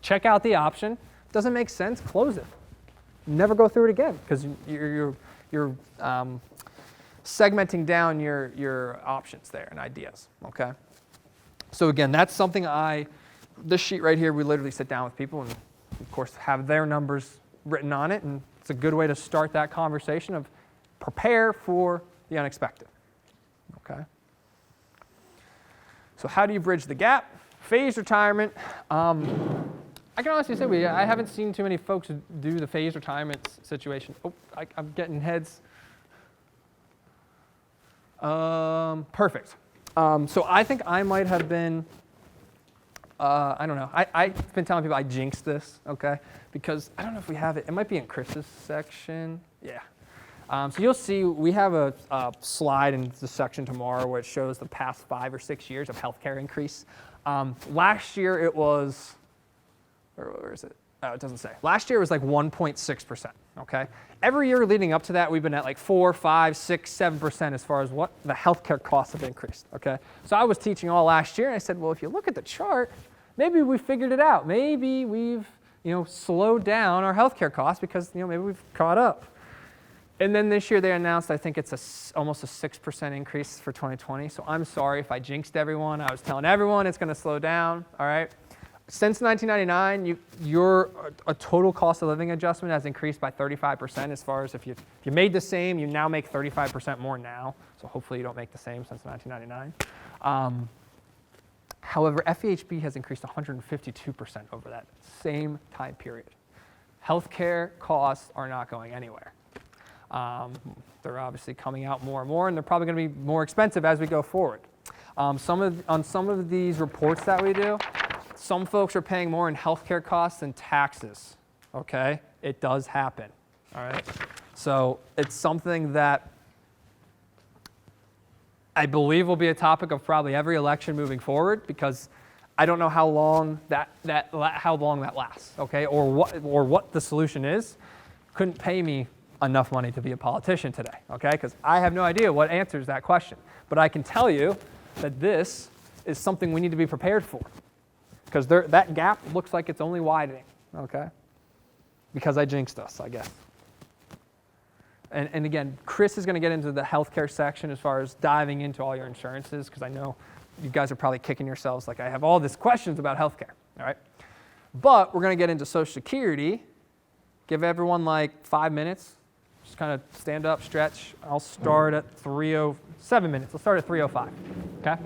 check out the option. Doesn't make sense, close it. Never go through it again, because you're segmenting down your options there and ideas, okay? So again, that's something this sheet right here, we literally sit down with people and of course have their numbers written on it, and it's a good way to start that conversation of prepare for the unexpected, okay? So how do you bridge the gap? Phased retirement. I can honestly say I haven't seen too many folks do the phased retirement situation. Oh, I'm getting heads. Perfect. So I think I might have been, I don't know. I've been telling people I jinxed this, okay? Because I don't know if we have it. It might be in Chris's section. Yeah. So you'll see we have a slide in the section tomorrow where it shows the past 5 or 6 years of healthcare increase. Last year it was, where is it? Oh, it doesn't say. Last year it was like 1.6%, okay? Every year leading up to that, we've been at like 4, 5, 6, 7% as far as what the healthcare costs have increased, okay? So I was teaching all last year, and I said, well, if you look at the chart, maybe we figured it out. Maybe we've, slowed down our healthcare costs because, maybe we've caught up. And then this year they announced, I think it's almost a 6% increase for 2020. So I'm sorry if I jinxed everyone. I was telling everyone it's going to slow down, all right? Since 1999, your total cost of living adjustment has increased by 35%. As far as if you made the same, you now make 35% more now. So hopefully you don't make the same since 1999. However, FEHB has increased 152% over that same time period. Healthcare costs are not going anywhere. They're obviously coming out more and more, and they're probably going to be more expensive as we go forward. On some of these reports that we do, some folks are paying more in healthcare costs than taxes, okay? It does happen, all right? So it's something that I believe will be a topic of probably every election moving forward, because I don't know how long that lasts, okay? Or what the solution is. Couldn't pay me enough money to be a politician today, okay? Because I have no idea what answers that question. But I can tell you that this is something we need to be prepared for, because that gap looks like it's only widening, okay? because I jinxed us, I guess. And again, Chris is going to get into the healthcare section as far as diving into all your insurances, because I know you guys are probably kicking yourselves like I have all these questions about healthcare, all right? But we're going to get into Social Security. Give everyone like 5 minutes. Just kind of stand up, stretch. I'll start at 7 minutes. I'll start at 3:05, okay?